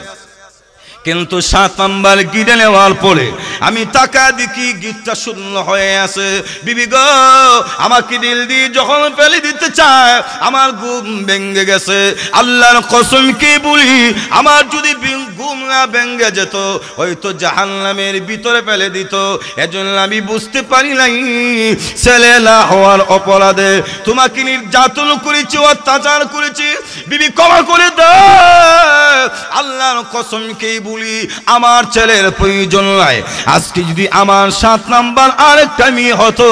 কিন্তু 7 নাম্বার গিরে নেওয়ার পরে আমি টাকা দেখি গিটটা শূন্য হয়ে আছে। বিবি গো, আমাকে দিল দিয়ে যখন ফেলে দিতে চায় আমার ঘুম ভেঙে গেছে। আল্লাহর কসম কি বলি, আমার যদি ঘুম না ভেঙে যেত হয়তো জাহান্নামের ভিতরে ফেলে দিত। এজন্য আমি বুঝতে পারি নাই ছেলে না হওয়ার অপরাধে তোমাকে নির্যাতন করেছি, অত্যাচার করেছি, বিবি ক্ষমা করে দাও। আল্লাহর কসমকেই বলি আমার ছেলের প্রয়োজন নাই। আজকে যদি আমার 7 নাম্বার আরেকটা মেয়ে হতো,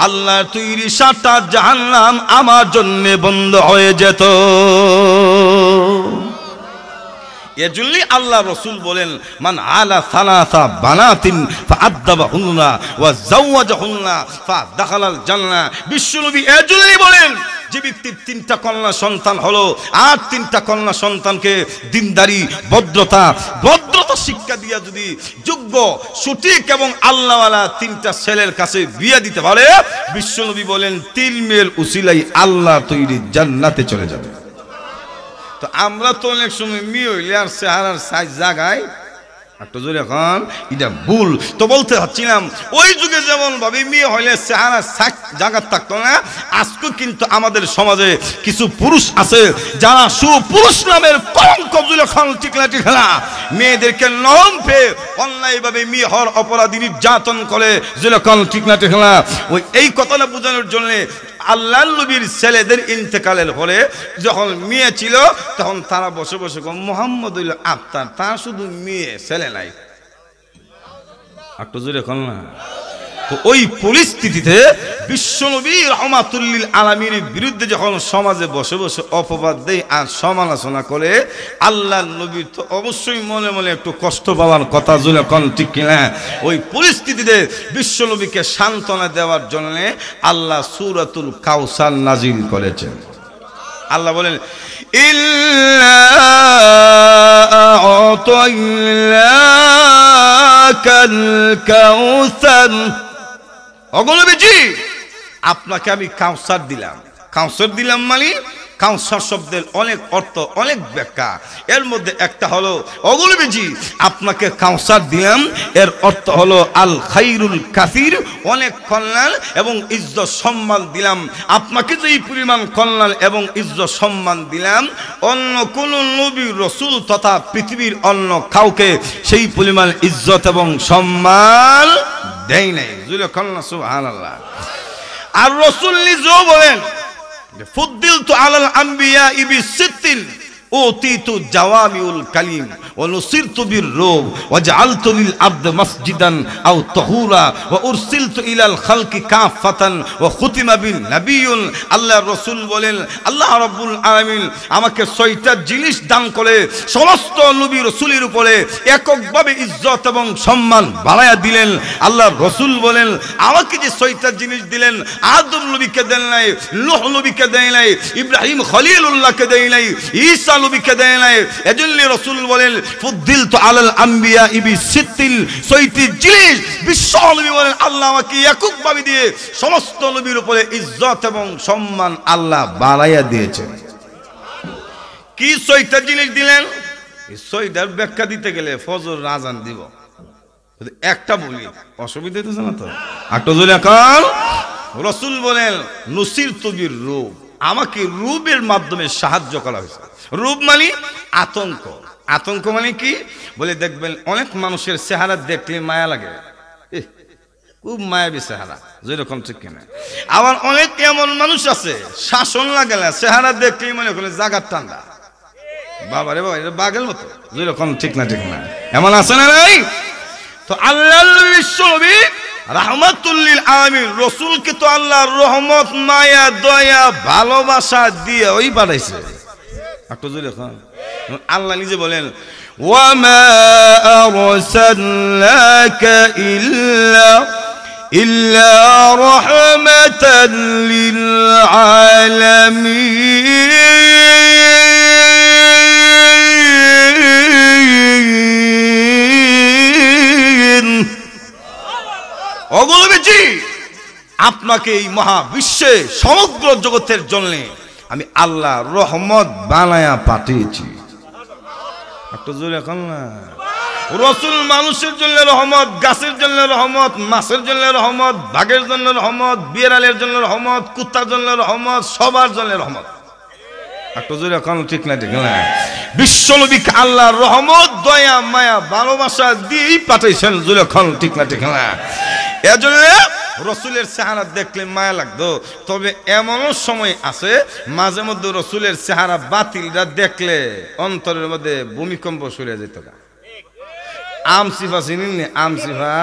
আল্লাহর তৈরি 7টা জাহান্নাম আমার জন্য বন্ধ হয়ে যেত। এজন্যই আল্লাহ রসুল বলেন মান আলা সালাসা বানাতিন ফাআদ্দাবাহুন্না ওয়া যাওয়াজাহুন্না ফাদাখালাল জান্নাহ। বিশ্বনবী এজন্যই বলেন যে ব্যক্তির 3টা কন্যা সন্তান হলো আর 3টা কন্যা সন্তানকে দিনদারি ভদ্রতা শিক্ষা দিয়া যদি যোগ্য সঠিক এবং আল্লাহওয়ালা 3টা ছেলের কাছে বিয়ে দিতে পারে, বিশ্বনবী বলেন 3 মেয়ের উসিলাই আল্লাহ তৈরি জান্নাতে চলে যাবে। তো আমরা তো অনেক সময় মেয়ে হইলে আর চেহারার সাইজ জাগায় একটু জোরে এখন এটা ভুল। তো বলতে হচ্ছিলাম ওই যুগে যেমন ভাবে মেয়ে হইলে চেহারা সাইজ জায়গা থাকতো না, আজকে কিন্তু আমাদের সমাজে কিছু পুরুষ আছে যারা সুপুরুষ নামের কলঙ্ক যখন টিকলাটি খেলা মেয়েদেরকে নরম পেয়ে অন্যায়ভাবে মেয়ে হওয়ার অপরাধী নির্যাতন করে যখন টিকলাটি খেলা। ওই এই কথাটা বোঝানোর জন্য আল্লাহর নবীর ছেলেদের ইন্তেকালের পরে যখন মেয়ে ছিল তখন তারা বসে বসে মুহাম্মদুল আফতার, তার শুধু মেয়ে ছেলে নাই। একটু জোরে এখন না। তো ওই পরিস্থিতিতে বিশ্বনবী রাহমাতুল লিল আলামিনের বিরুদ্ধে যখন সমাজে বসে বসে অপবাদ দেয় আর সমালোচনা করে, আল্লাহর নবী তো অবশ্যই মনে মনে একটু কষ্ট পাওয়ার কথা, জোরে কোন ঠিক কিনা। ওই পরিস্থিতিতে বিশ্বনবীকে সান্ত্বনা দেওয়ার জন্য আল্লাহ সূরাতুল কাউসার নাজিল করেছেন। আল্লাহ বলেন ইল্লা আ'তাইনাকাল কাউসার, অগণবিজি আপনাকে আমি কাউসার দিলাম। কাউসার দিলাম মানে কাউসার শব্দের অনেক অর্থ, অনেক ব্যাখ্যা। এর মধ্যে একটা হলো অগণবিজি আপনাকে কাউসার দিলাম, এর অর্থ হলো আল খাইরুল কাসির, অনেক কল্যাণ এবং ইজ্জত সম্মান দিলাম। আপনাকে যে এই পরিমাণ কল্যাণ এবং ইজ্জত সম্মান দিলাম অন্য কোন নবী রসুল তথা পৃথিবীর অন্য কাউকে সেই পরিমাণ ইজ্জত এবং সম্মান দেয় নাই। সুবহানাল্লাহ। আর রাসূল নিজেও বলেন ফুদ্দিলতু আলাল আম্বিয়া বিসিত্তিন উতিতু জাওয়ামিউল কালিম ওয়া নুসিরতু বিররূব ওয়া জাআলতু লিল আবদ মাসজিদান আও তাহুরা ওয়া উরসিলতু ইলাল খালকি কাফাতান ওয়া খুতিমা বিন নাবিয়্যুন। আল্লাহর রাসূল বলেন আল্লাহ রাব্বুল আলামিন আমাকে 6টা জিনিস দান করে সমস্ত নবী রাসূলের উপরে এককভাবে ইজ্জত এবং সম্মান বাড়ায়া দিলেন। আল্লাহর রাসূল বলেন আমাকে যে 6টা জিনিস দিলেন আদম নবীকে দেন নাই, নূহ নবীকে দেন নাই, ইব্রাহিম খলিলুল্লাহকে দেন নাই, ঈসা নবীকে দেন নাই। এজন্য রাসূল বলেন ফুদ্দিলতু আলাল আম্বিয়া বিসিত্তিন, 6টি জিনিস বিশ্ব নবী বলেন আল্লাহ আমাকে এককভাবে দিয়ে সমস্ত নবীর উপরে ইজ্জত এবং সম্মান আল্লাহ বাড়াইয়া দিয়েছেন। কি 6টা জিনিস দিলেন? এই 6টার ব্যাখ্যা দিতে গেলে ফজর আযান দিব, একটা বলি অসুবিধা হইতেছে না তো? একটু জোরে কান। রাসূল বলেন নুসিরতু বিররূব, আমাকে রূপের মাধ্যমে সাহায্য করা হয়েছে। রূপ মানে আতঙ্ক। আতঙ্ক মানে কি বলে দেখবেন অনেক মানুষের চেহারা দেখলে মায়া লাগে, খুব মায়াবী চেহারা, যেরকম ঠিক কিনা। আবার অনেক এমন মানুষ আছে শাসন লাগে না, চেহারা দেখলেই মনে করে জাগার ঠান্ডা, বাবা রে বাবা এটা বাঘের মতো, যেরকম ঠিক না ঠিক না, এমন আছে না নাই? তো আল্লাহর বিশ্বনবী রাহমাতুল লিল আলামিন রাসূলকে তো আল্লাহর রহমত, মায়া, দয়া, ভালোবাসা দিয়ে ওই পাঠাইছে। একটু জোরে খান। আল্লাহ নিজে বলেন ওয়ামা আরসালনাকা ইল্লা রাহমাতাল লিল আলামিন। অগণবিজি আপনাকে এই মহাবিশ্বে সমগ্র জগতের জন্য আমি আল্লাহ রহমত বানায়া পাঠিয়েছি। একটু জোরে এখন না। রাসূল মানুষের জন্য রহমত, গাছের জন্য রহমত, মাছের জন্য রহমত, বাঘের জন্য রহমত, বিড়ালের জন্য রহমত, কুত্তার জন্য রহমত, সবার জন্য রহমত। একটু জোরে এখন ঠিক না ঠিক না বিশ্বনবীকে আল্লাহর রহমত দয়া মায়া ভালোবাসা দিয়েই পাঠাইছেন জোরে এখন ঠিক না ঠিক না এজন্য রসুলের চেহারা দেখলে মায়া লাগতো তবে এমনও সময় আছে মাঝে মধ্যে রসুলের চেহারা বাতিলরা দেখলে অন্তরের মধ্যে ভূমিকম্প শুরু হয়ে যেত আমসিফা চিনেন আমসিফা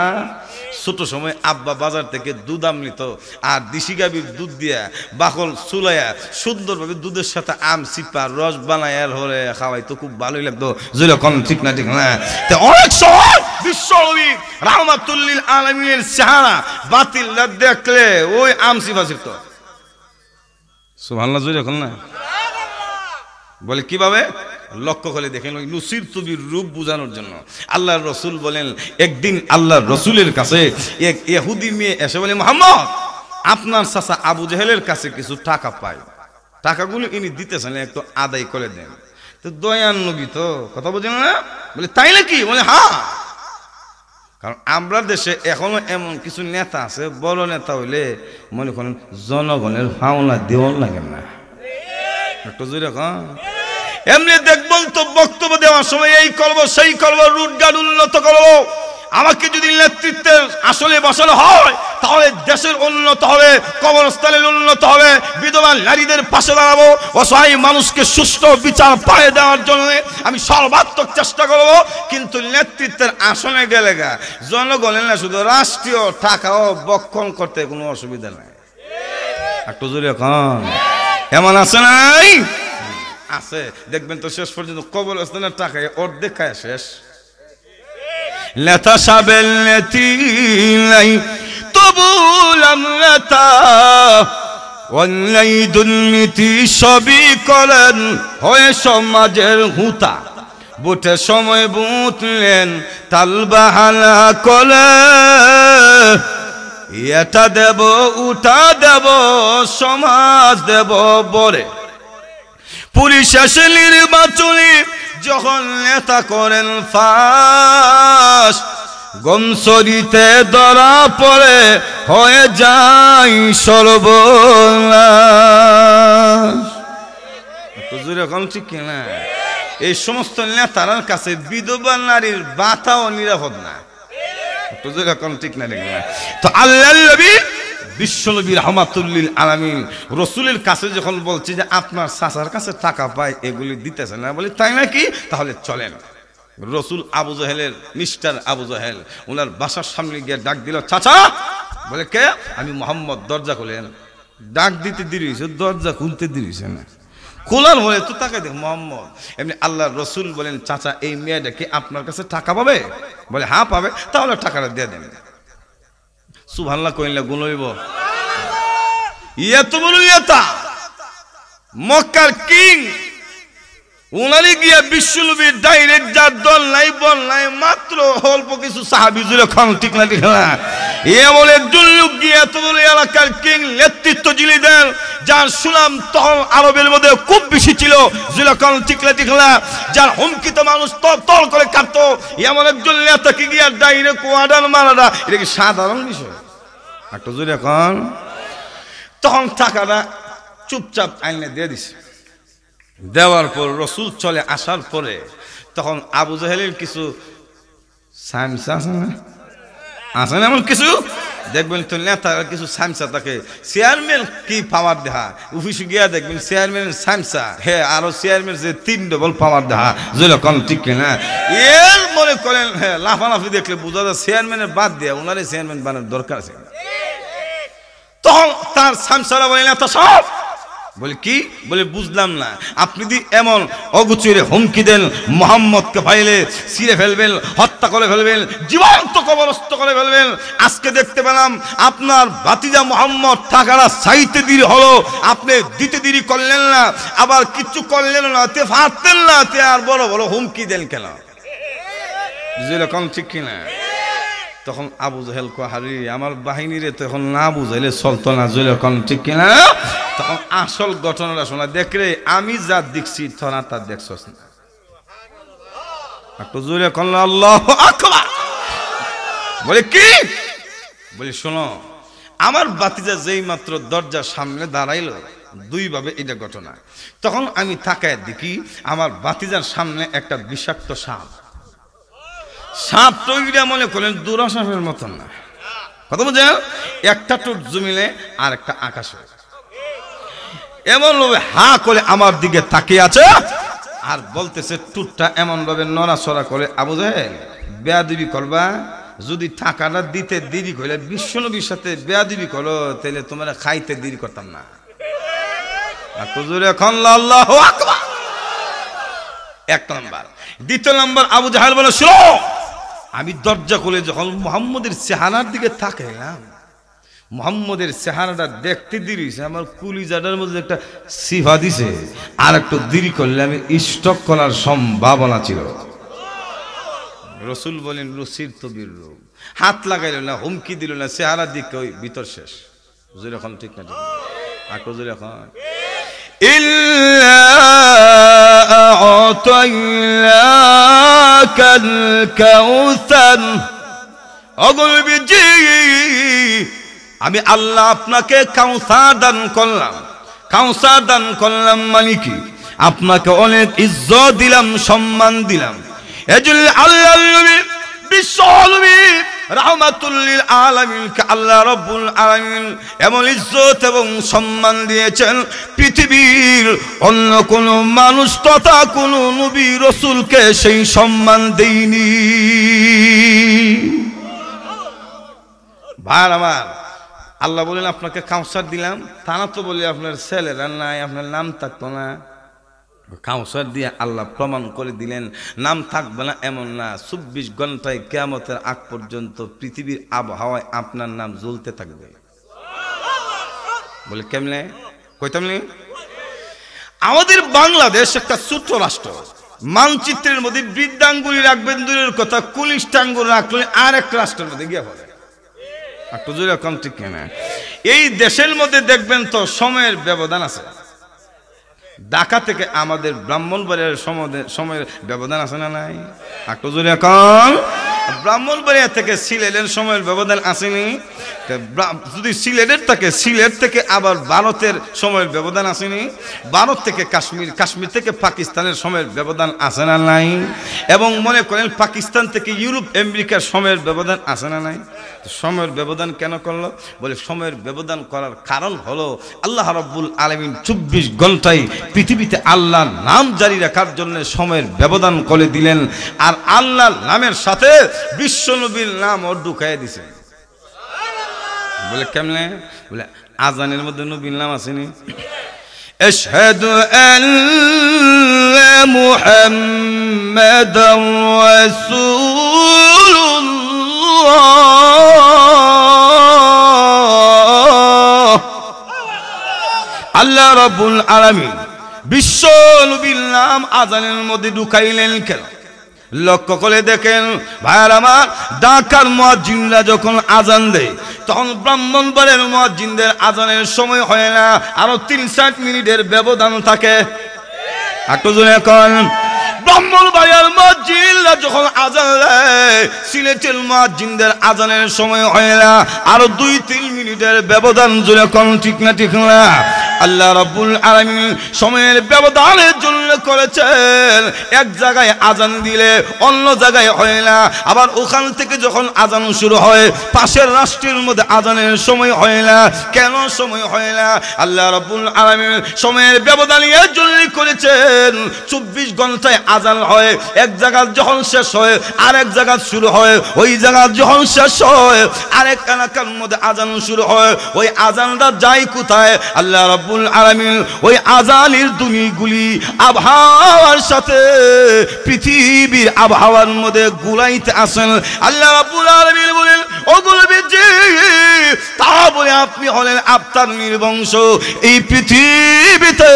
ছোট সময় আব্বা বাজার থেকে দুধ নিত আর দেশি গাভীর দুধ দিয়া বাকল চুলাইয়া সুন্দরভাবে দুধের সাথে আম চিপা রস বানায় আর হলে খাওয়াইতো খুব ভালোই লাগতো যেরকম ঠিক না ঠিক না অনেক সময় বিশ্বনবী রাহমাতুল লিল আলামিনের চেহারা বাতিলরা দেখলে ওই আম চিপা চিপত সুবহানাল্লাহ যেরকম না বলে কিভাবে লক্ষ্য করে দেখেন ওই নুসির তুবির রূপ বোঝানোর জন্য আল্লাহর রসুল বলেন একদিন আল্লাহর রসুলের কাছে এক ইহুদি মেয়ে এসে বলে মুহাম্মদ আপনার চাচা আবু জেহেলের কাছে কিছু টাকা পায় টাকাগুলো ইনি দিতেছেন একটু আদায় করে দেন তো দয়ান নবী তো কথা বোঝেন না বলে তাই নাকি বলে হ্যাঁ কারণ আমরা দেশে এখনো এমন কিছু নেতা আছে বড় নেতা হইলে মনে করেন জনগণের পাওনা দেওয়ার লাগে না একটু জোরে কন এমনি দেখবেন তো বক্তব্য দেওয়ার সময় এই করবো সেই করবো রুটঘাট উন্নত করবো আমাকে যদি নেতৃত্বের আসলে বসানো হয় তাহলে দেশের উন্নত হবে কবরস্থানের উন্নত হবে বিধবা নারীদের পাশে দাঁড়াবো অসহায় মানুষকে সুষ্ঠু বিচার পায়ে দেওয়ার জন্য আমি সর্বাত্মক চেষ্টা করব কিন্তু নেতৃত্বের আসনে গেলে জনগণের না শুধু রাষ্ট্রীয় টাকাও বক্ষণ করতে কোনো অসুবিধা নাই একটু জোরে কন এমন আছে নাই আছে দেখবেন তো শেষ পর্যন্ত কবরস্থানের টাকায় অর্ধেক খায় শেষ নেতা সাবেল নেতি নাই তবুলাম নেতা অন্যায় দুর্নীতি সবই করেন হয়ে সমাজের হুতা বুটে সময় বুটলেন তাল বাহানা করে এটা দেব উঠা দেব সমাজ দেব বরে পুলিশ এসে নির্বাচনী যখন নেতা করেন ফাঁস গমসরিতে ধরা পড়ে হয়ে যায় সর্বনাশ ঠিক কিনা এই সমস্ত নেতার কাছে বিধবা নারীর বাতাও নিরাপদ না ঠিক না তো আল্লাহ নবী বিশ্বনবী রাহমাতুল লিল আলামিন রসুলের কাছে যখন বলছে যে আপনার চাচার কাছে টাকা পায় এগুলি দিতেছে না বলি তাই নাকি তাহলে চলেন রসুল আবু জেহেলের মিস্টার আবু জেহেল ওনার বাসার সামনে গিয়ে ডাক দিল চাচা বলে কে আমি মোহাম্মদ দরজা খুলেন ডাক দিতে দেরি হয়েছে দরজা খুলতে দেরি হয়েছে না খোলার হলে তো তাকে দেখ মোহাম্মদ এমনি আল্লাহ রসুল বলেন চাচা এই মেয়েটা কি আপনার কাছে টাকা পাবে বলে হ্যাঁ পাবে তাহলে টাকাটা দিয়ে দেন সুবহানাল্লাহ কইলে গুণ হইব এত বড় নেতা মক্কার কিং উনারই গিয়া বিশ্বনবীর ডাইরেক্ট যার দল নাই বল নাই মাত্র অল্প কিছু সাহাবী জুড়ে খান ঠিক না ঠিক না এমন একজন লোক গিয়ে এত বড় এলাকার কিং নেতৃত্ব যিনি দেন যার সুনাম তখন আরবের মধ্যে খুব বেশি ছিল জুলেখান ঠিক না ঠিক না যার হুমকিতে মানুষ তল করে কাঁপতো এমন একজন নেতাকে গিয়া ডাইরেক্ট ওয়ার্ডার মারাটা এটা কি সাধারণ বিষয় একটা জোরে এখন তখন টাকাটা চুপচাপ আইনে দিয়ে দিছে দেওয়ার পর রসুল চলে আসার পরে তখন আবু জেহেলের কিছু সামসা আছে না এমন কিছু দেখবেন তো নেতার কিছু সামসা থাকে চেয়ারম্যান কি পাওয়ার দেখা অফিসে গিয়া দেখবেন চেয়ারম্যান সামসা হে আরো চেয়ারম্যান যে 3 ডবল পাওয়ার দেখা যেরকম ঠিক কিনা এর মনে করেন হ্যাঁ লাফালাফি দেখলে বোঝা যায় চেয়ারম্যানের বাদ দেয়া ওনারে চেয়ারম্যান বানানোর দরকার আছে তখন তার সামসারা বলে নেতা সব বলে কি বলে বুঝলাম না আপনি যদি এমন অগুচরে হুমকি দেন মোহাম্মদকে পাইলে ছিঁড়ে ফেলবেন হত্যা করে ফেলবেন জীবন্ত কবরস্থ করে ফেলবেন আজকে দেখতে পেলাম আপনার ভাতিজা মোহাম্মদ টাকাটা চাইতে দেরি হলো আপনি দিতে দেরি করলেন না আবার কিছু করলেন না তে পারতেন না তে আর বড় বড় হুমকি দেন কেন যেরকম ঠিক কিনা তখন আবু জেহেল হারি আমার বাহিনীরে তখন না বুঝাইলে চলতো না যেরকম ঠিক কিনা তখন আসল ঘটনাটা শোনা দেখলে আমি যা দেখছি তোরা তা দেখছস না একটু জোরে কল আল্লাহু আকবার বলে কি বলে শোনো আমার বাতিজা যেই মাত্র দরজার সামনে দাঁড়াইলো দুইভাবে এটা ঘটনা। তখন আমি তাকায় দেখি আমার ভাতিজার সামনে একটা বিষাক্ত সাপ। সাপ তৈরিটা মনে করেন দুরা সাপের মতন না, কথা বুঝেন, একটা টুট জমিলে আর একটা আকাশে, এমন ভাবে হা করে আমার দিকে তাকিয়ে আছে আর বলতেছে, টুটটা এমন ভাবে নড়াচড়া করে, আবু জাহেল বেয়াদবি করবা, যদি টাকাটা দিতে দেরি করলে বিশ্বনবীর সাথে বেয়াদবি করো তাহলে তোমরা খাইতে দেরি করতাম না। এখন আল্লাহু আকবার, এক নম্বর। দ্বিতীয় নম্বর, আবু জাহেল বলে, শোনো, আমি দরজা খুলে যখন মুহাম্মদের চেহারার দিকে তাকাইলাম, মুহাম্মদের চেহারাটা দেখতে দেরি হয়েছে, আমার কুলিজাটার মধ্যে একটা সিফা দিছে, আর একটু দেরি করলে আমি স্টক করার সম্ভাবনা ছিল। রসুল বলেন, রসির তো বীর রূপ, হাত লাগাইল না, হুমকি দিল না, চেহারার দিকে ওই ভিতর শেষ। এখন ঠিক না, ঠিক আকজুর এখন ইল্লা আ'তাইনাকাল কাউসার, অগলবিজি আমি আল্লাহ আপনাকে কাউসার দান করলাম। কাউসার দান করলাম মানে কি? আপনাকে অনেক ইজ্জত দিলাম, সম্মান দিলাম। এজন্য আল্লাহ নবী, বিশ্ব নবী রাহমাতুল লিল আলামিন কে আল্লাহ রাব্বুল আলামিন এমন ইজ্জত এবং সম্মান দিয়েছেন, পৃথিবীর অন্য কোন মানুষ তথা কোন নবী রাসূলকে সেই সম্মান দেয়নি। ভাই আমার, আল্লাহ বলেন আপনাকে কাউসার দিলাম, তা না তো বলি আপনার ছেলেরা নাই, আপনার নাম থাকতো না। কাউসার দিয়ে আল্লাহ প্রমাণ করে দিলেন নাম থাকবে না এমন না, 24 ঘন্টায় কিয়ামতের আগ পর্যন্ত পৃথিবীর আবহাওয়ায় আপনার নাম জ্বলতে থাকবে। বলে কেমনে কইতাম নি? আমাদের বাংলাদেশ একটা ছোট্ট রাষ্ট্র, মানচিত্রের মধ্যে বৃদ্ধাঙ্গুলি রাখবেন দূরের কথা, কুলিষ্টাঙ্গুল রাখলে আর এক রাষ্ট্রের মধ্যে গিয়ে পড়ে। একটু জোরে কম ঠিক না? এই দেশের মধ্যে দেখবেন তো সময়ের ব্যবধান আছে। ঢাকা থেকে আমাদের ব্রাহ্মণবাড়িয়ার সময়ের ব্যবধান আছে না নাই? একটু জোরে কম। ব্রাহ্মণবাড়িয়া থেকে সিলেটের সময়ের ব্যবধান আসেনি? যদি সিলেটের থাকে, সিলেট থেকে আবার ভারতের সময়ের ব্যবধান আসেনি? ভারত থেকে কাশ্মীর, কাশ্মীর থেকে পাকিস্তানের সময়ের ব্যবধান আছে না নাই? এবং মনে করেন পাকিস্তান থেকে ইউরোপ আমেরিকার সময়ের ব্যবধান আছে না নাই? সময়ের ব্যবধান কেন করলো? বলে সময়ের ব্যবধান করার কারণ হলো আল্লাহ রাব্বুল আলামিন 24 ঘন্টায় পৃথিবীতে আল্লাহর নাম জারি রাখার জন্য সময়ের ব্যবধান করে দিলেন, আর আল্লাহর নামের সাথে বিশ্ব নবীর নামও ঢুকাইয়া দিছেন। বলে কেমনে? বলে আজানের মধ্যে নবীর নাম আসেনি? আশহাদু আন্না মুহাম্মাদার রাসূলুল্লাহ। আল্লাহ রাব্বুল আলামিন বিশ্ব নবীর নাম আজানের মধ্যে ঢুকাইলেন কেন? লক্ষ্য করে দেখেন ভাইয়ার আমার, ঢাকার মুয়াজ্জিনরা যখন আজান দেয় তখন ব্রাহ্মণবাড়িয়ার মুয়াজ্জিনদের আজানের সময় হয় না, আরো 3-4 মিনিটের ব্যবধান থাকে। একটু জোরে এখন ব্রাহ্মণবাড়িয়ার মুয়াজ্জিনরা যখন আজান দেয়, সিলেটের মুয়াজ্জিনদের আজানের সময় হয় না, আরো 2-3 মিনিটের ব্যবধান। জোরে কোন ঠিক না, ঠিক না? আল্লাহ রাব্বুল আলামিন সময়ের ব্যবধানের জন্য করেছেন। এক জায়গায় আজান দিলে অন্য জায়গায় হয় না, আবার ওখান থেকে যখন আজান শুরু হয় পাশের রাষ্ট্রের মধ্যে আজানের সময় হয় না। কেন সময় হয় না? আল্লাহ রাব্বুল আলামিন সময়ের ব্যবধান এর জন্য করেছেন, 24 ঘন্টায় আজান হয়, এক জায়গা যখন শেষ হয় আরেক জায়গা শুরু হয়, ওই জায়গা যখন শেষ হয় আরেক এলাকার মধ্যে আজান শুরু হয়। ওই আজানটা যায় কোথায়? আল্লাহ রাব্বুল আলামিন ওই আজানের দুনিগুলি আবহাওয়ার সাথে পৃথিবীর আবহাওয়ার মধ্যে গুলাইতে আসেন। আল্লাহ রাব্বুল আলামিন বলেন, ও গুলবিজি, তা বলে আপনি হলেন আপনার নির্বংশ, এই পৃথিবীতে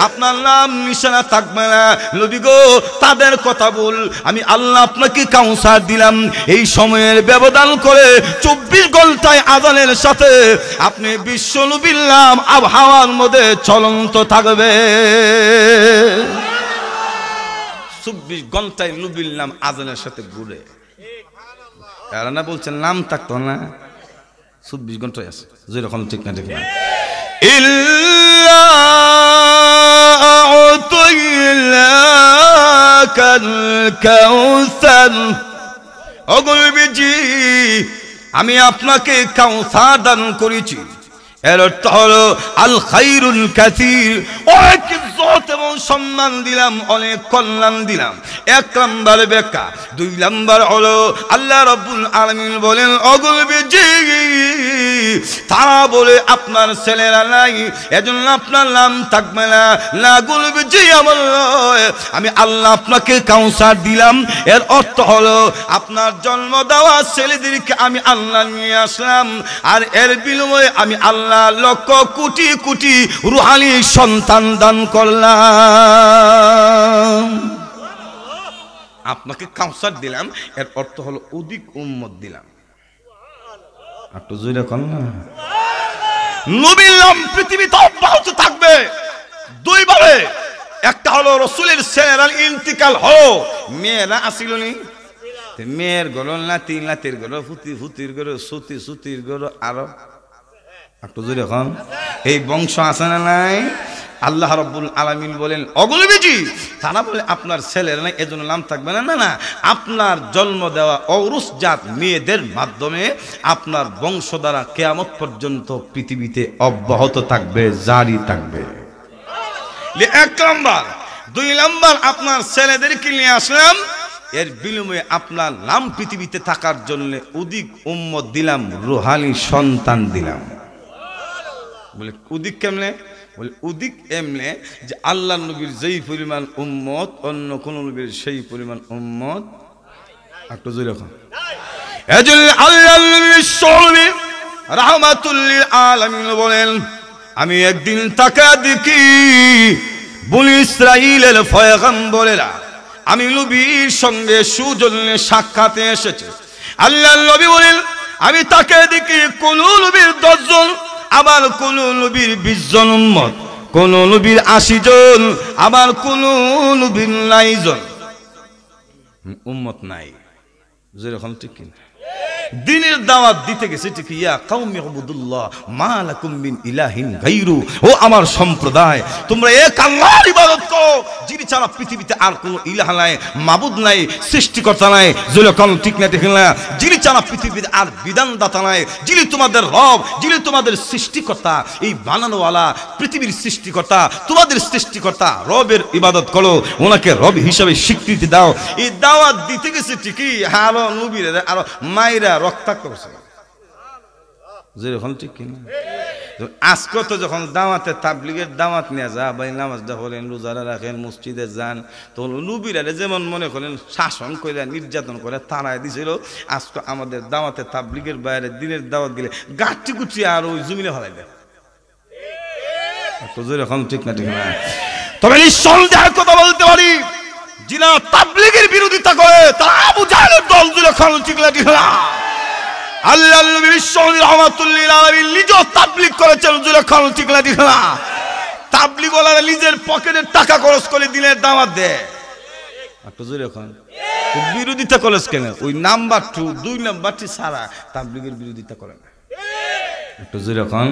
আপনার নাম নিশানা থাকবে না। নবী গো, তাদের কথা বল, আমি আল্লাহ আপনাকে কাউসার দিলাম, এই সময়ের ব্যবধান করে 24 ঘন্টায় আজানের সাথে আপনি বিশ্ব নবীর নাম আবহাওয়ার মধ্যে চলন্ত থাকবে। 24 ঘন্টায় নবীর নাম আজানের সাথে ঘুরে। না বলছেন নাম থাকতো না, 24 ঘন্টায় আছে, যেরকম ঠিক না, ঠিক না? ইল্লা আ'তাইনাকাল কাউসার। ওগো নবীজি, আমি আপনাকে কাউসার দান করেছি। এর অর্থ হলো আল খায়রুল কাসীর, অনেক ইজ্জত এবং সম্মান দিলাম, অনেক কল্যাণ দিলাম। এক নাম্বার ব্যাখ্যা। দুই নাম্বার হলো আল্লাহ রাব্বুল আলামিন বলেন, ওগো নবীজি, তারা বলে আপনার ছেলেরা নাই, এজন্য আপনার নাম থাকবে না। না গো নবীজি, আমি আল্লাহ আপনাকে কাউসার দিলাম। এর অর্থ হলো আপনার জন্ম দেওয়া ছেলেদেরকে আমি আল্লাহ নিয়ে আসলাম, আর এর বিনিময়ে আমি আল্লাহ লক্ষ কোটি কোটি রুহানি সন্তান দান করলাম। আপনাকে কাউসার দিলাম, এর অর্থ হলো অধিক উম্মত দিলাম। একটু জোরে কোন না। নবীর নাম পৃথিবীতে অব্যাহত থাকবে দুইভাবে। একটা হলো রাসূলের ছেলের ইন্তিকাল হলো, মেয়েরা আসিল নি, মেয়ের গরো নাতি, নাতির গরো ফুতি, ফুতির গরো সুতি, সুতির গরো আরো একটু জোরে এখন এই বংশ আছে না নাই? আল্লাহ রাব্বুল আলামিন বলেন, ওগো নবীজি, তারা বলে আপনার ছেলের নাই, এজন্য নাম থাকবে না। না না, আপনার জন্ম দেওয়া ঔরসজাত মেয়েদের মাধ্যমে আপনার বংশ দ্বারা কিয়ামত পর্যন্ত পৃথিবীতে অব্যাহত থাকবে, জারি থাকবে। এক নাম্বার। দুই নাম্বার, আপনার ছেলেদেরকে নিয়ে আসলাম, এর বিনিময়ে আপনার নাম পৃথিবীতে থাকার জন্য অধিক উম্মত দিলাম, রুহানি সন্তান দিলাম। বলে অধিক কেমনে? বলে অধিক এমনে যে আল্লাহ নবীর যেই পরিমাণ উম্মত অন্য কোন নবীর সেই পরিমাণ উম্মত একটু জোরে রাখুন। এজন্য আল্লাহ নবীর সামনে রাহমাতুল লিল আলামিন বলেন, আমি একদিন তাকা দেখি বনি ইসরাঈলের পয়গম্বরেরা আমি নবীর সঙ্গে সৌজন্যে সাক্ষাতে এসেছে। আল্লাহ নবী বলেন, আমি তাকে দেখি কোন নবীর 10 জন, আবার কোন নবীর 20 জন উম্মত, কোন নবীর 80 জন, আবার কোন নবীর 9 জন উম্মত নাই। যেরকম ঠিক কিনা? দিনের দাওয়াত দিতে গেছে ঠিক, ইয়া কাউমি ইবুদুল্লাহ মা লাকুম মিন ইলাহিন গায়রু, ও আমার সম্প্রদায়, তোমরা এক আল্লাহর ইবাদত করো, যিনি ছাড়া পৃথিবীতে আর কোনো ইলাহ নাই, মাবুদ নাই, সৃষ্টিকর্তা নাই। যেরকম ঠিক না ঠিক না? যিনি ছাড়া পৃথিবীতে আর বিধানদাতা নাই, যিনি তোমাদের রব, যিনি তোমাদের সৃষ্টিকর্তা, এই বানানোওয়ালা পৃথিবীর সৃষ্টিকর্তা, তোমাদের সৃষ্টিকর্তা রবের ইবাদত করো, ওনাকে রব হিসাবে স্বীকৃতি দাও। এই দাওয়াত দিতে গেছে ঠিকই, আরো নবীর আরো মায়েরা রক্তাক্ত করছে। যেরকম ঠিক কিনা? আজকে তো যখন দাওয়াতে তাবলীগের দাওয়াত নিয়ে যা ভাই, নামাজটা করেন, রোজারা রাখেন, মসজিদে যান, তো নবীরা যেমন মনে করেন শাসন করে নির্যাতন করে তাড়ায় দিছিল, আজকে আমাদের দাওয়াতে তাবলীগের বাইরে দিনের দাওয়াত দিলে গাঁটি গুটি আর ওই জমিনে হলাই দেয়। তো যেরকম ঠিক না ঠিক না? তবে নিঃসন্দেহের কথা বলতে পারি, যিনি তাবলীগের বিরোধিতা করে তারা আবু জাহেলের দল। যেরকম ঠিক না ঠিক না? আল্লাহ নবী বিশ্বনবী রাহমাতুল লিল আলামিন নিজেও তাবলীগ করেছেন। যেরকম ঠিক না ঠিক না? তাবলীগওয়ালারা নিজের পকেটের টাকা খরচ করে দিনের দাওয়াত দেয়। একটু যেরকম বিরোধিতা করেছ কেন? ওই নাম্বার 2 নাম্বারটি ছাড়া তাবলীগের বিরোধিতা করে না। একটু যেরকম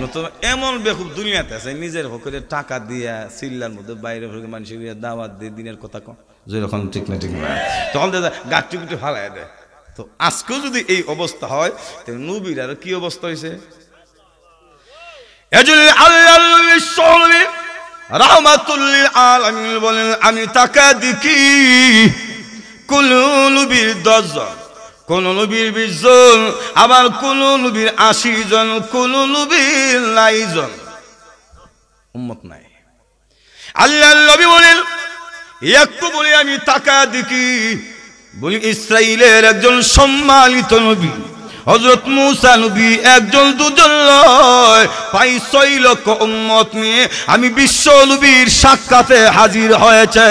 নতুন এমন বেকুব দুনিয়াতে আছে, নিজের পকেটে টাকা দিয়া সিল্লার মধ্যে বাইরে মানুষের দাওয়াত দিয়ে দিনের কথা কম। যেরকম ঠিক না ঠিক না? তখন দাদা গাঁটি গুটি ফালাই দেয়। তো আজকেও যদি এই অবস্থা হয়, তাহলে নবীর আর কি অবস্থা হয়েছে? এজন্য আল্লাহ রাহমাতুল লিল আলামিন বলেন, আমি তাকা দেখি কোন নবীর 10 জন, কোন নবীর 20 জন, আবার কোন নবীর 80 জন, কোন নবীর 9 জন উম্মত নাই। আল্লাহ নবী বলেন, একটু বলে আমি তাকা দেখি বলি ইসরাইলের একজন সম্মানিত নবী হযরত মূসা নবী একজন দুজন নয়, 6 লক্ষ উম্মত নিয়ে আমি বিশ্ব নবীর সাক্ষাতে হাজির হয়েছে।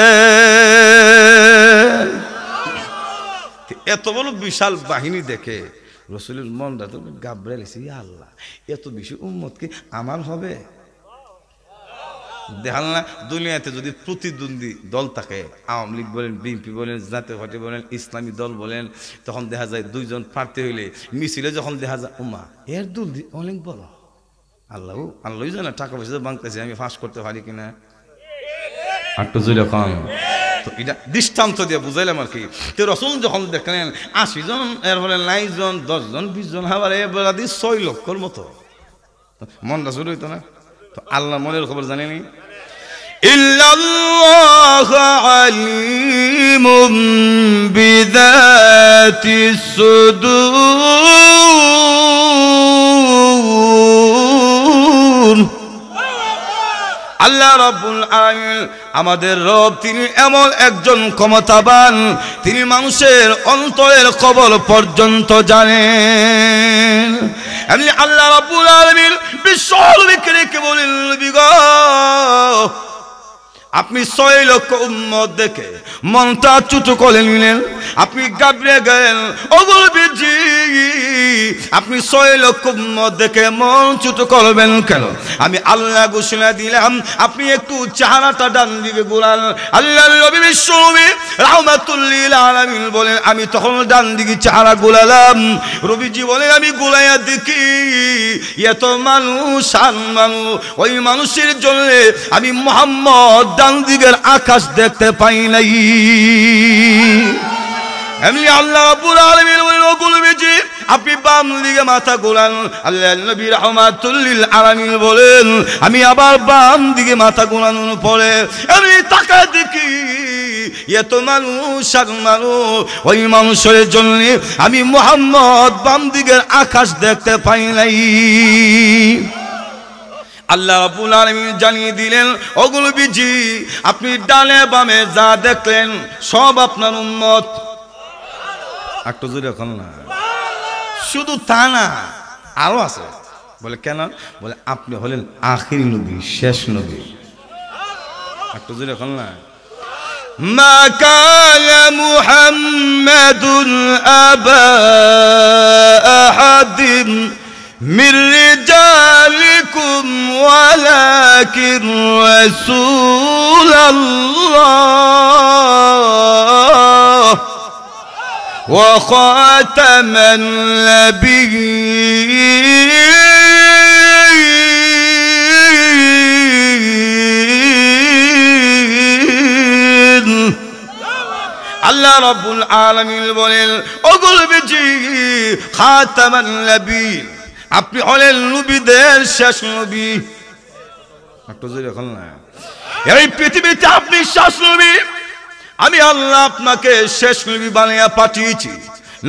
এত বড় বিশাল বাহিনী দেখে রাসূলের মনটা তো ঘাবড়ে গেছে, ইয়া আল্লাহ, এত বেশি উম্মত কি আমার হবে? দেখাল না দুনিয়াতে যদি প্রতিদ্বন্দ্বী দল থাকে, আওয়ামী লীগ বলেন, বিএনপি বলেন, জাতীয় পার্টি বলেন, ইসলামী দল বলেন, তখন দেখা যায় 2 জন প্রার্থী হইলে মিছিলে যখন দেখা যায় উম্মা এর দল অনেক বড়, আল্লাহ আল্লাহই জানে টাকা পয়সা বাংলাদেশে আমি ফাঁস করতে পারি কিনা। একটু জোরে কম। তো এটা দৃষ্টান্ত দিয়ে বুঝাইলাম আর কি। তো রসুল যখন দেখলেন 80 জন, এরপরে 9 জন, 10 জন, 20 জন, আবার এবার 6 লক্ষর মতো, মনটা শুরু হইতো না? তো আল্লাহ মনের খবর জানেনি। ইল্লাল্লাহু আলিমুম বিযাতিস সুদূর। আল্লাহ রাব্বুল আলামিন আমাদের রব, তিনি এমন একজন ক্ষমতাবান, তিনি মানুষের অন্তরের খবর পর্যন্ত জানেন। এমনি আল্লাহ রাব্বুল আলামিন বিশ্বনবীকে বলেন, নবী গো, আপনি 6 লক্ষ উম্মত দেখে মনটা চুটো করে নিলেন, আপনি গাবড়ে গেলেন। ওগো নবীজি, আপনি 6 লক্ষ উম্মত দেখে মন চুটো করবেন কেন? আমি আল্লাহ ঘোষণা দিলাম, আপনি একটু চেহারাটা ডান দিকে ঘোরান। আল্লাহর নবী বিশ্বনবী রাহমাতুল লিল আলামিন বলেন, আমি তখন ডান দিকে চেহারা ঘোরালাম। নবীজি বলেন, আমি ঘোরাইয়া দেখি এত মানুষ আর মানুষ, ওই মানুষের জন্য আমি মুহাম্মদ ডান দিকের আকাশ দেখতে পাই নাই। এমনি আল্লাহ রাব্বুল আলামিন বলেন, ও নবীজি, আপনি বাম দিকে মাথা ঘোরান। আল্লাহর নবী রাহমাতুল লিল আলামিন বলেন, আমি আবার বাম দিকে মাথা ঘোরানোর পরে আমি তাকায় দেখি এত মানুষ আর মানুষ, ওই মানুষের জন্য আমি মুহাম্মদ বাম দিকের আকাশ দেখতে পাই নাই। আল্লাহ রাব্বুল আলামিন জানিয়ে দিলেন, ওগো নবীজি, আপনি ডানে বামে যা দেখলেন সব আপনার উম্মত। একটু জোরে এখন না, শুধু তা না, আরো আছে। বলে কেন? বলে আপনি হলেন আখির নবী, শেষ নবী। একটু জোরে এখন না। মা কানা মুহাম্মাদুন আবা আহাদিন মির রিজালিকুম ওয়ালাকিন রাসূলুল্লাহ ওয়া খাতামান নাবিয়্যিন। আল্লাহ রাব্বুল আলামিন বলেন, ওগো নবীজি, খাতামান নাবিয়্যিন, আপনি হলেন নবীদের শেষ নবী। একটু জোরে এখন না। এই পৃথিবীতে আপনি শেষ নবী, আমি আল্লাহ আপনাকে শেষ নবী বানিয়ে পাঠিয়েছি।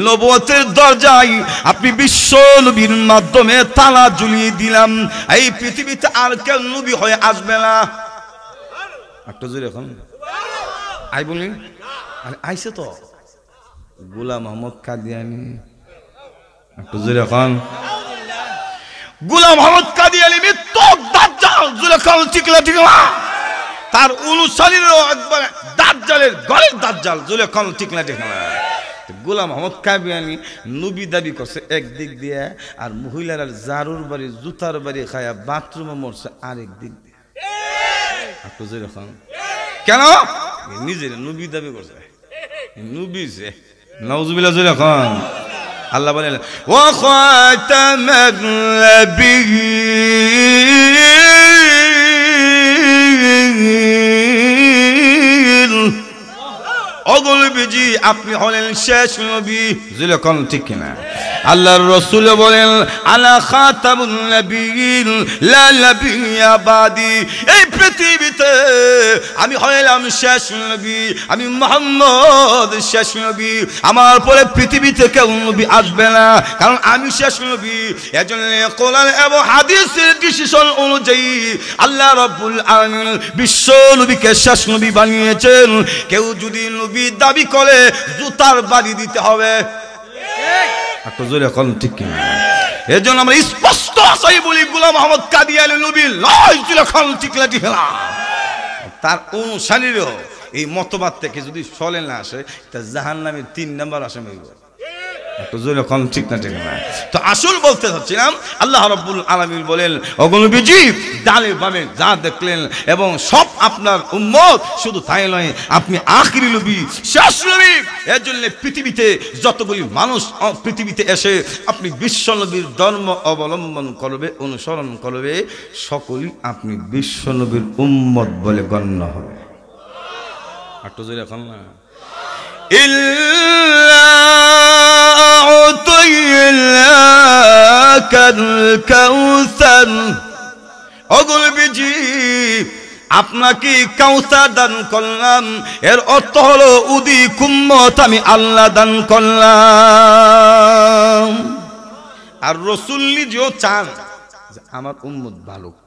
নবুয়তের দরজায় আপনি বিশ্ব নবীর মাধ্যমে তালা ঝুলিয়ে দিলাম। এই পৃথিবীতে আর কেউ নবী হয়ে আসবে না। একটু জোরে এখন আই বলি, আইসে তো গোলাম মোহাম্মদ কাদিয়ানী। একটু জোরে এখন। গোলাম মোহাম্মদ কাদিয়ানী মৃত্যক দাজ্জাল, জোরে এখন ঠিকলা ঠিকলা। তার অনুসারীরাও একবার দাজ্জালের ঘরের দাজ্জাল, জোরে এখন ঠিকলা ঠিকলা। গোলাম মোহাম্মদ কাদিয়ানী নবী দাবি করছে একদিক দিয়ে, আর মহিলারা জারুর বাড়ি জুতার বাড়ি খায়া বাথরুমে মরছে আরেক দিক দিয়ে। একটু জোরে এখন। কেন? নিজের নবী দাবি করছে, নবী যে নাউজুবিল্লাহ। জোরে এখন। আল্লাহ বলেন, ওয়া খাতামান নাবিয়্যিন। ওগো নবীজি, আপনি হলেন শেষ নবী। যেরকম ঠিক কিনা? আল্লাহর রাসূল বলেন, আলা খাতামুন নাবিয়্যিন লা নাবিয়্যা বাদি। এই পৃথিবীতে আমি হলাম শেষ নবী, আমি মুহাম্মদ শেষ নবী। আমার পরে পৃথিবীতে কেউ নবী আসবে না, কারণ আমি শেষ নবী। এজন্য কোরআন এবং হাদিসের ডিসিশন অনুযায়ী আল্লাহ রাব্বুল আলামিন বিশ্ব নবীকে শেষ নবী বানিয়েছেন। কেউ যদি নবী দাবি করে জুতার বাড়ি দিতে হবে। একটু জোরে এখন ঠিক কিনা? এর জন্য আমরা স্পষ্ট আশাই বলি, গোলাম মোহাম্মদ কাদিয়ানী নবী নয়। এখন ঠিকলা ঠিকলা। তার অনুসারীরাও এই মতবাদ থেকে যদি চলে না আসে, তা জাহান্নামের 3 নম্বর আসামি হইব। একটু জোরে এখন ঠিক না ঠিক না? তো আসল বলতে চাচ্ছিলাম, আল্লাহ রাব্বুল আলামিন বলেন ওগো নবীজি ডালে বামে যা দেখলেন এবং সব আপনার উম্মত, শুধু তাই নয় আপনি আখিরি নবী, শেষ নবী। এর জন্য পৃথিবীতে যতগুলি মানুষ পৃথিবীতে এসে আপনি বিশ্ব নবীর ধর্ম অবলম্বন করবে, অনুসরণ করবে, সকলেই আপনি বিশ্ব নবীর উম্মত বলে গণ্য হবে। একটু জোরে এখন না, ইল্লা আ'তাইনাকাল কাউসার, ওগো নবীজি আপনাকে কাউসার দান করলাম, এর অর্থ হলো উদি কুম্মত আমি আল্লাহ দান করলাম। আর রাসূল নিজেও চান যে আমার উম্মত ভালুক।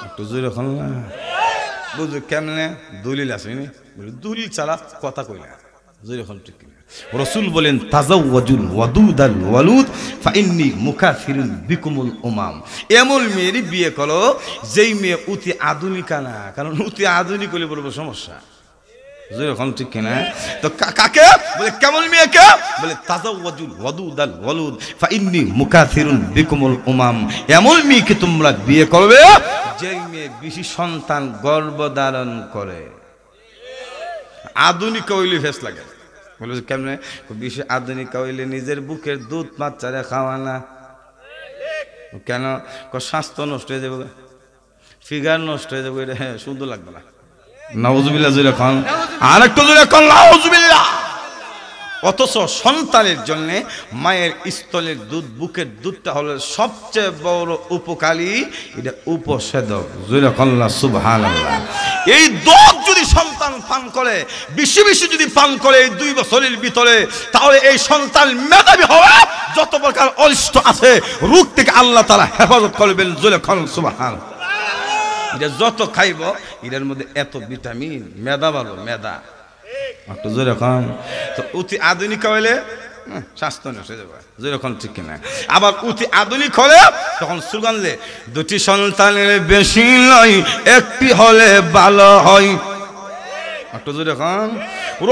একটু জোরে এখন না, বুঝো কেমনে দলিল আছে নি, দলিল ছাড়া কথা কই না, জোরে এখন ঠিক না। রাসূল বলেন তাজাওয়াজুল ওয়াদুদাল ওয়ালুদ ফাইন্নী মুকাফিরুন বিকুমুল উমাম, এমন মেয়েরই বিয়ে করো যেই মেয়ে অতি আধুনিকা না, কারণ অতি আধুনিক হলে বলবো সমস্যা, জোরে এখন ঠিক কিনা। তো কাকে বলে, কেমন মেয়েকে বলে তাজাওয়াজুল ওয়াদুদাল ওয়ালুদ ফাইন্নী মুকাফিরুন বিকুমুল উমাম, এমন মেয়েকে তোমরা বিয়ে করবে যেই মেয়ে বেশি সন্তান গর্ভধারণ করে। আধুনিক হইলে ফেস লাগে, বলে কেমনে বেশি আধুনিক হইলে নিজের বুকের দুধ বাচ্চারে খাওয়া না, কেন স্বাস্থ্য নষ্ট হয়ে যাবে, ফিগার নষ্ট হয়ে যাবে, এটা সুন্দর লাগবে না। নাউজুবিল্লাহ জুলে খান, আর একটু জুলে খান নাউজুবিল্লাহ। অথচ সন্তানের জন্য মায়ের স্তনের দুধ, বুকের দুধটা হলো সবচেয়ে বড় উপকারী, এটা উপসেদক, জুলে খান সুবহানাল্লাহ। এই দুধ যদি সন্তান পান করে, বেশি বেশি যদি পান করে এই 2 বছরের ভিতরে, তাহলে এই সন্তান মেধাবী হবে, যত প্রকার অনিষ্ট আছে রোগ থেকে আল্লাহ তাআলা হেফাজত করবেন, জুলে খান সুবহানাল্লাহ। এটা যত খাইব এটার মধ্যে এত ভিটামিন, মেধা ভালো, মেধা একটু জোরে খান। তো অতি আধুনিক হইলে স্বাস্থ্য নষ্ট হয়ে যাবে, যেরকম ঠিক কিনা। আবার অতি আধুনিক হলে তখন সুগন্ধে 2টি সন্তানের বেশি নয়, একটি হলে ভালো হয়, একটু জোরে খান।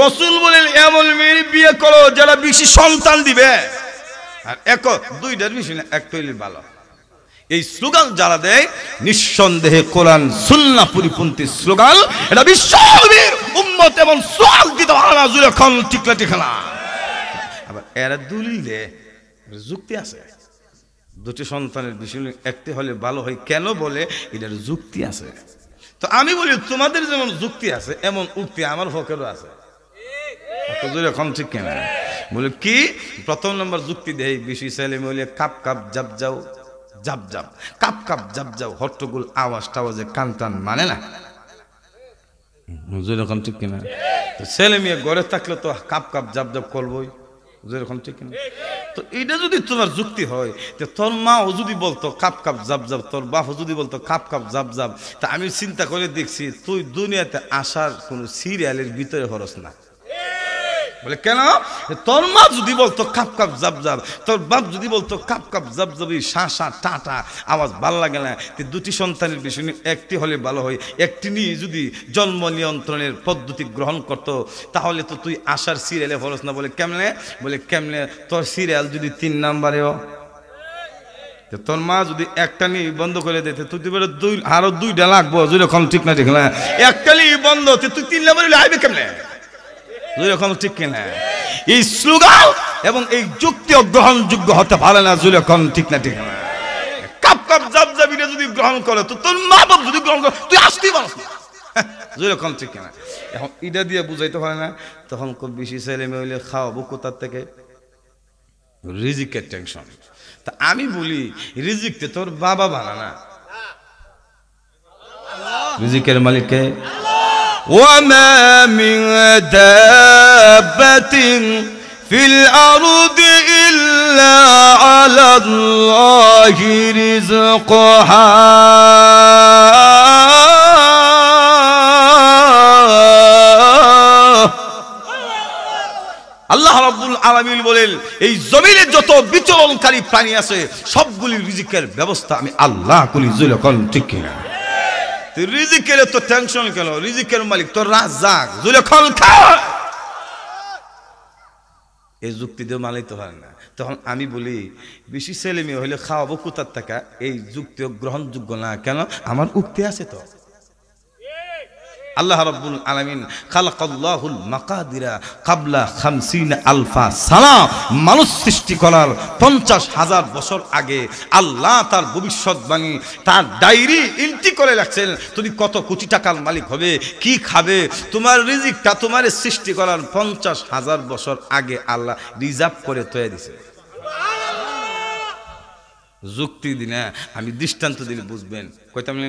রাসূল বলেন এমন মেয়ে বিয়ে করো যারা বেশি সন্তান দিবে, আর 2টার বেশি না, একটা হইলে ভালো। এই স্লোগান যারা দেয় নিঃসন্দেহে কোরআন সুন্নাহ পরিপন্থী স্লোগান, এটা বিশ্বনবীর উম্মত এবং সোয়াল দিতে আলা জুরে খান টিকলা টিকলা। আবার এরা দলিল দেয়, যুক্তি আছে, 2টি সন্তানের বেশি একটি হলে ভালো হয়, কেন বলে এটার যুক্তি আছে। তো আমি বলি তোমাদের যেমন যুক্তি আছে এমন উক্তি আমার পক্ষেরও আছে, জুরে খান ঠিক কিনা। বলে কি, প্রথম নম্বর যুক্তি দেয় বেশি ছেলে মেয়ে কাপ কাপ জাপ যাও, জাপ জাপ কাপ কাপ জাপ যাও, হট্টগোল আওয়াজ টাওয়াজে কান টান মানে না, যেরকম ঠিক কিনা। ছেলে মেয়ে ঘরে থাকলে তো কাপ কাপ জাপ জাপ করবোই, যেরকম ঠিক কিনা। তো এটা যদি তোমার যুক্তি হয়, তোর মাও যদি বলতো কাপ কাপ জাপ জাপ, তোর বাপও যদি বলতো কাপ কাপ জাপ জাপ, তা আমি চিন্তা করে দেখছি তুই দুনিয়াতে আসার কোন সিরিয়ালের ভিতরে হরস না। বলে কেন, তোর মা যদি বলতো কাপ কাপ জাপ জাপ, তোর বাপ যদি বলতো কাপ কাপ জাপ জাবি, শাঁসা টাটা আওয়াজ ভালো লাগে না, 2টি সন্তানের বেশি একটি হলে ভালো হয়, একটি নিয়ে যদি জন্ম নিয়ন্ত্রণের পদ্ধতি গ্রহণ করতো, তাহলে তো তুই আসার সিরিয়ালে ফরস না। বলে কেমনে, বলে কেমনে, তোর সিরিয়াল যদি 3 নম্বরেও, তোর মা যদি একটা নিয়ে বন্ধ করে দিতে, তুই আরো 2টা লাগবো, যেরকম ঠিক না ঠিক না, একটা নিয়ে বন্ধ, তুই 3 নম্বরে আইবে কেমনে, যেরকম ঠিক কিনা। এই স্লোগান এবং এই যুক্তি গ্রহণযোগ্য হতে পারে না, যেরকম ঠিক না ঠিক না। কাপ কাপ জাপ জাবিটা যদি গ্রহণ করে, তো তোর মা বাপ যদি গ্রহণ করে, তুই আসতেই পারস না, যেরকম ঠিক কিনা। এখন এটা দিয়ে বুঝাইতে পারে না, তখন খুব বেশি ছেলে মেয়ে হইলে খাওয়াবো কোথার থেকে, রিজিকের টেনশন। তা আমি বলি রিজিকতে তোর বাবা বানানা, রিজিকের মালিককে। وما من دابة في الأرض إلا على الله رزقها আল্লাহ রাব্বুল আলামিন বলেন এই জমিনে যত বিচরণকারী প্রাণী আছে সবগুলির রিজিকের ব্যবস্থা আমি আল্লাহ করি, যখন ঠিক কিনা। রিজিকের তো টেনশন কেন, রিজিকের মালিক তো রাজ্জাক, যখন খা এই যুক্তি দিয়ে মানাইতে পারে না। তখন আমি বলি বেশি ছেলে মেয়ে হইলে খাওয়াবো কোথার টাকা, এই যুক্তিও গ্রহণযোগ্য না। কেন? আমার উক্তি আছে তো। আল্লাহ রাব্বুল আলামিন খালাকাল্লাহুল মাকাদিরা ক্বাবলা 50 আলফা সানা, মানুষ সৃষ্টি করার 50,000 বছর আগে আল্লাহ তার ভবিষ্যৎবাণী, তার ডায়েরি এন্ট্রি করে রাখছেন। তুমি কত কোটি টাকার মালিক হবে, কি খাবে, তোমার রিজিকটা তোমার সৃষ্টি করার 50,000 বছর আগে আল্লাহ রিজার্ভ করে তৈরি দিয়েছে। যুক্তি দিনা আমি দৃষ্টান্ত দিলে বুঝবেন। কইতাম না,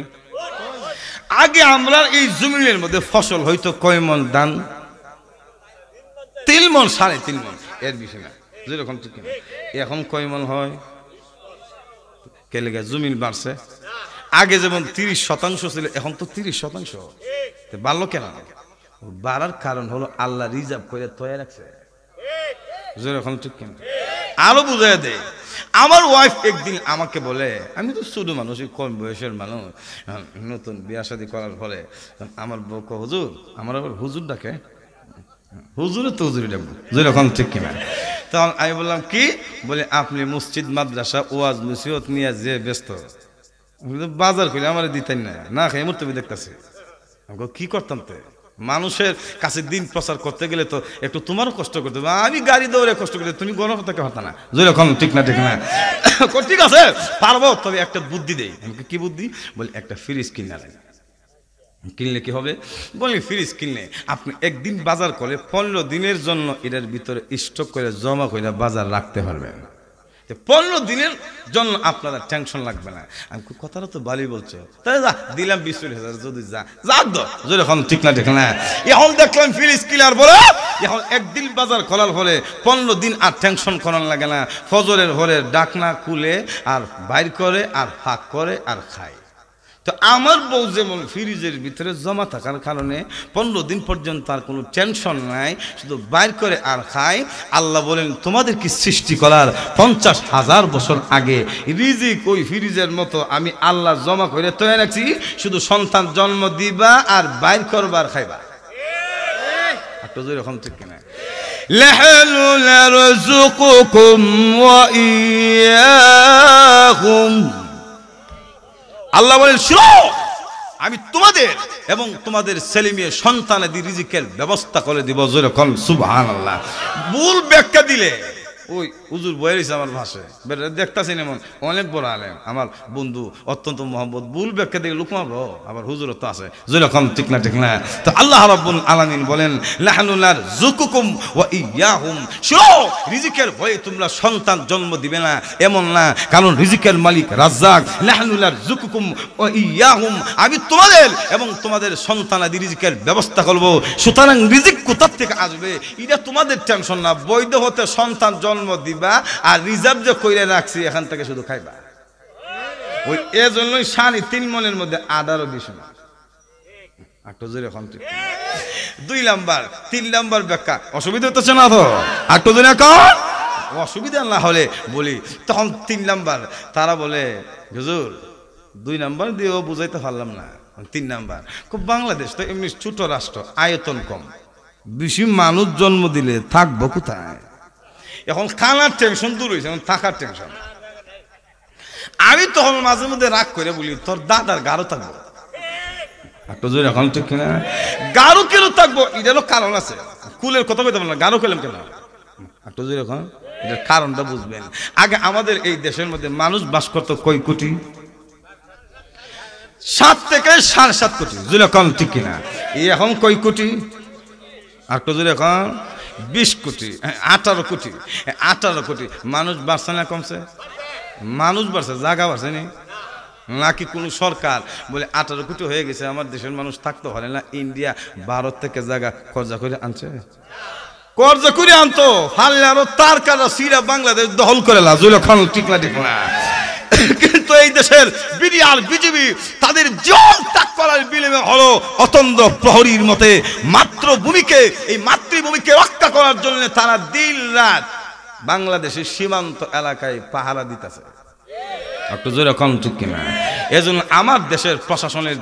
আগে আমরা এই জমিনের মধ্যে ফসল হয়তো কয় মন ধান, 3 মন 3.5 মন, এর বেশি না, যেরকম ঠিক না। এখন কয় মন হয়? কেলেগা জমিন বাড়ছে। আগে যেমন 30% ছিল, এখন তো 30%। বাড়লো কেন? বাড়ার কারণ হলো আল্লাহ রিজার্ভ করে তৈরি রাখছে। যেরকম ঠিক কিনা আরো বুঝাই দেয়। আমার ওয়াইফ একদিন আমাকে বলে, আমি তো ছোট মানুষ, কম বয়সের মানুষ, নতুন বিয়া শাদী করার ফলে আমার বউ কয়, হুজুর, আমার আবার হুজুর ডাকে, হুজুরে তো হুজুরি ডাকবো, যেরকম ঠিক কিনা। তখন আমি বললাম কি? বলে আপনি মসজিদ মাদ্রাসা ওয়াজ নসিহত নিয়ে যে ব্যস্ত, বাজার করে আমার দিতেন না, না খাই মরতে দেখতেছে। আমি কি করতাম? তো মানুষের কাছে দিন প্রচার করতে গেলে তো একটু তোমারও কষ্ট করতে হবে। আমি গাড়ি দৌড়ে কষ্ট করতে, তুমি গরম থেকে হতা না, যেরকম ঠিক না ঠিক না। ঠিক আছে পারবো, তবে একটা বুদ্ধি দেই। আমাকে কি বুদ্ধি? বলি একটা ফ্রিজ কিনে আনেন। কিনলে কি হবে? বলি ফ্রিজ কিনলে আপনি একদিন বাজার করে 15 দিনের জন্য এটার ভিতরে স্টক করে জমা করে বাজার রাখতে পারবেন। 15 দিনের জন্য আপনারা টেনশন লাগবে না। আমি কথাটা তো ভালোই বলছো, তাই যা দিলাম 20,000, যদি যাক দো, যেরকম ঠিক না ঠিক না। এখন দেখলাম ফ্রিজ কিলার বলে এখন একদিন বাজার খোলার ফলে 15 দিন আর টেনশন করার লাগে না। ফজরের ভরে ডাকনা খুলে আর বাইর করে আর ফাঁক করে আর খায়। তো আমার বউ যেমন ফ্রিজের ভিতরে জমা থাকার কারণে 15 দিন পর্যন্ত তার কোনো টেনশন নাই, শুধু বাইর করে আর খায়। আল্লাহ বলেন তোমাদের কি সৃষ্টি করার 50,000 বছর আগে রিজিক ওই ফ্রিজের মতো আমি আল্লাহ জমা করে তৈরি রাখছি, শুধু সন্তান জন্ম দিবা আর বাইর করবার খাইবা। একটু এরকম ঠিক কিনা? লাহানু নারযুকুকুম ওয়া ইয়াহুম, আল্লাহ বলেন শুনো, আমি তোমাদের এবং তোমাদের ছেলে মেয়ে সন্তানাদি রিজিকের ব্যবস্থা করে দিব। যেরকম সুবহানাল্লাহ। ভুল ব্যাখ্যা দিলে ওই হুজুর বয়েছে আমার ভাষায় দেখতেছেন, এমন অনেক বড় আলেম আমার বন্ধু অত্যন্ত মহব্বত, ভুল ব্যাখ্যা দিলে লুক মারবো, আবার হুজুর তো আছে, যেরকম ঠিক না ঠিক না। তো আল্লাহ রাব্বুল আলামিন বলেন লাহানু নারযুকুকুম ওয়া ইয়াহুম, শুনো রিজিকের ভয়ে তোমরা সন্তান জন্ম দিবে না এমন না, কারণ রিজিকের মালিক রাজ্জাক। লাহানু নারযুকুকুম ওয়া ইয়াহুম, আমি তোমাদের এবং তোমাদের সন্তানাদি রিজিকের ব্যবস্থা করব। সুতরাং রিজিক কোথা থেকে আসবে এটা তোমাদের টেনশন না, বৈধ হতে সন্তান জন্ম দিবা আর রিজার্ভ যে কইরে রাখছি এখান থেকে শুধু খাইবা। ওই এজন্যই 3.5 মনের মধ্যে আদারও বেশি না। একটু জোরে এখন 2 নাম্বার 3 নাম্বার ব্যাখ্যা অসুবিধা হতেছে না তো? একটু জোরে এখন অসুবিধা না হলে বলি। তখন 3 নাম্বার তারা বলে হুজুর 2 নাম্বার দিয়েও বুঝাইতে পারলাম না। 3 নাম্বার, খুব বাংলাদেশ তো এমনি ছোট রাষ্ট্র, আয়তন কম, বেশি মানুষ জন্ম দিলে থাকবো কোথায়? এখন খানার টেনশন দূর হয়েছে, এখন থাকার টেনশন। আমি তখন মাঝে মধ্যে রাগ করে বলি তোর দাদার গাঢ় থাকবো। একটু জোরে এখন ঠিক কিনা? গাঢ় কেন থাকবো এটারও কারণ আছে। কুলের কথা বলতে পারলাম, গাঢ় খেলাম কেন? একটু জোরে এখন এটার কারণটা বুঝবেন। আগে আমাদের এই দেশের মধ্যে মানুষ বাস করতো কয় কোটি? 7 থেকে 7.5 কোটি, জোরে এখন ঠিক কিনা? এখন কয় কোটি? একটু জোরে এখন 20 কোটি, 18 কোটি। 18 কোটি মানুষ বাড়ছে না কমছে? মানুষ বাড়ছে, জায়গা বাড়ছে নি নাকি? কোন সরকার বলে 18 কোটি হয়ে গেছে আমার দেশের মানুষ থাকতে পারে না, ইন্ডিয়া ভারত থেকে জায়গা কর্জা করে আনছে? কর্জা করে আনতো ফাললে আরো তার কারা সিরা বাংলাদেশ দখল করে লাজুলখান ঠিক না ঠিক না। কিন্তু এই দেশের বিডিআর বিজেপি তাদের জীবন ত্যাগ করার বিনিময়ে হলো অতন্দ্র প্রহরীর মতে মাতৃভূমিকে, এই মাতৃভূমিকে রক্ষা করার জন্য তারা দিন রাত বাংলাদেশের সীমান্ত এলাকায় পাহারা দিতেছে। একটু জোরে কম ঠিক কিনা? এজন্য আমার দেশের প্রশাসনের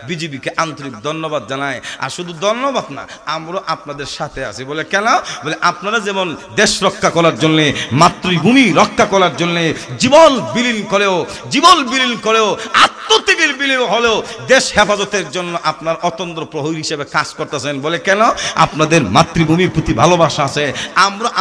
বিজিবিকে আন্তরিক ধন্যবাদ জানাই। আর শুধু ধন্যবাদ না, আমরা আপনাদের সাথে আছি। বলে কেন? বলে আপনারা যেমন দেশ রক্ষা করার জন্যে, মাতৃভূমি রক্ষা করার জন্যে জীবন বিলীন করেও আত্মত্যাগের বিলীন হলেও দেশ হেফাজতের জন্য আপনার অতন্দ্র প্রহরী হিসেবে কাজ করতেছেন। বলে কেন? আপনাদের মাতৃভূমির প্রতি ভালোবাসা আছে।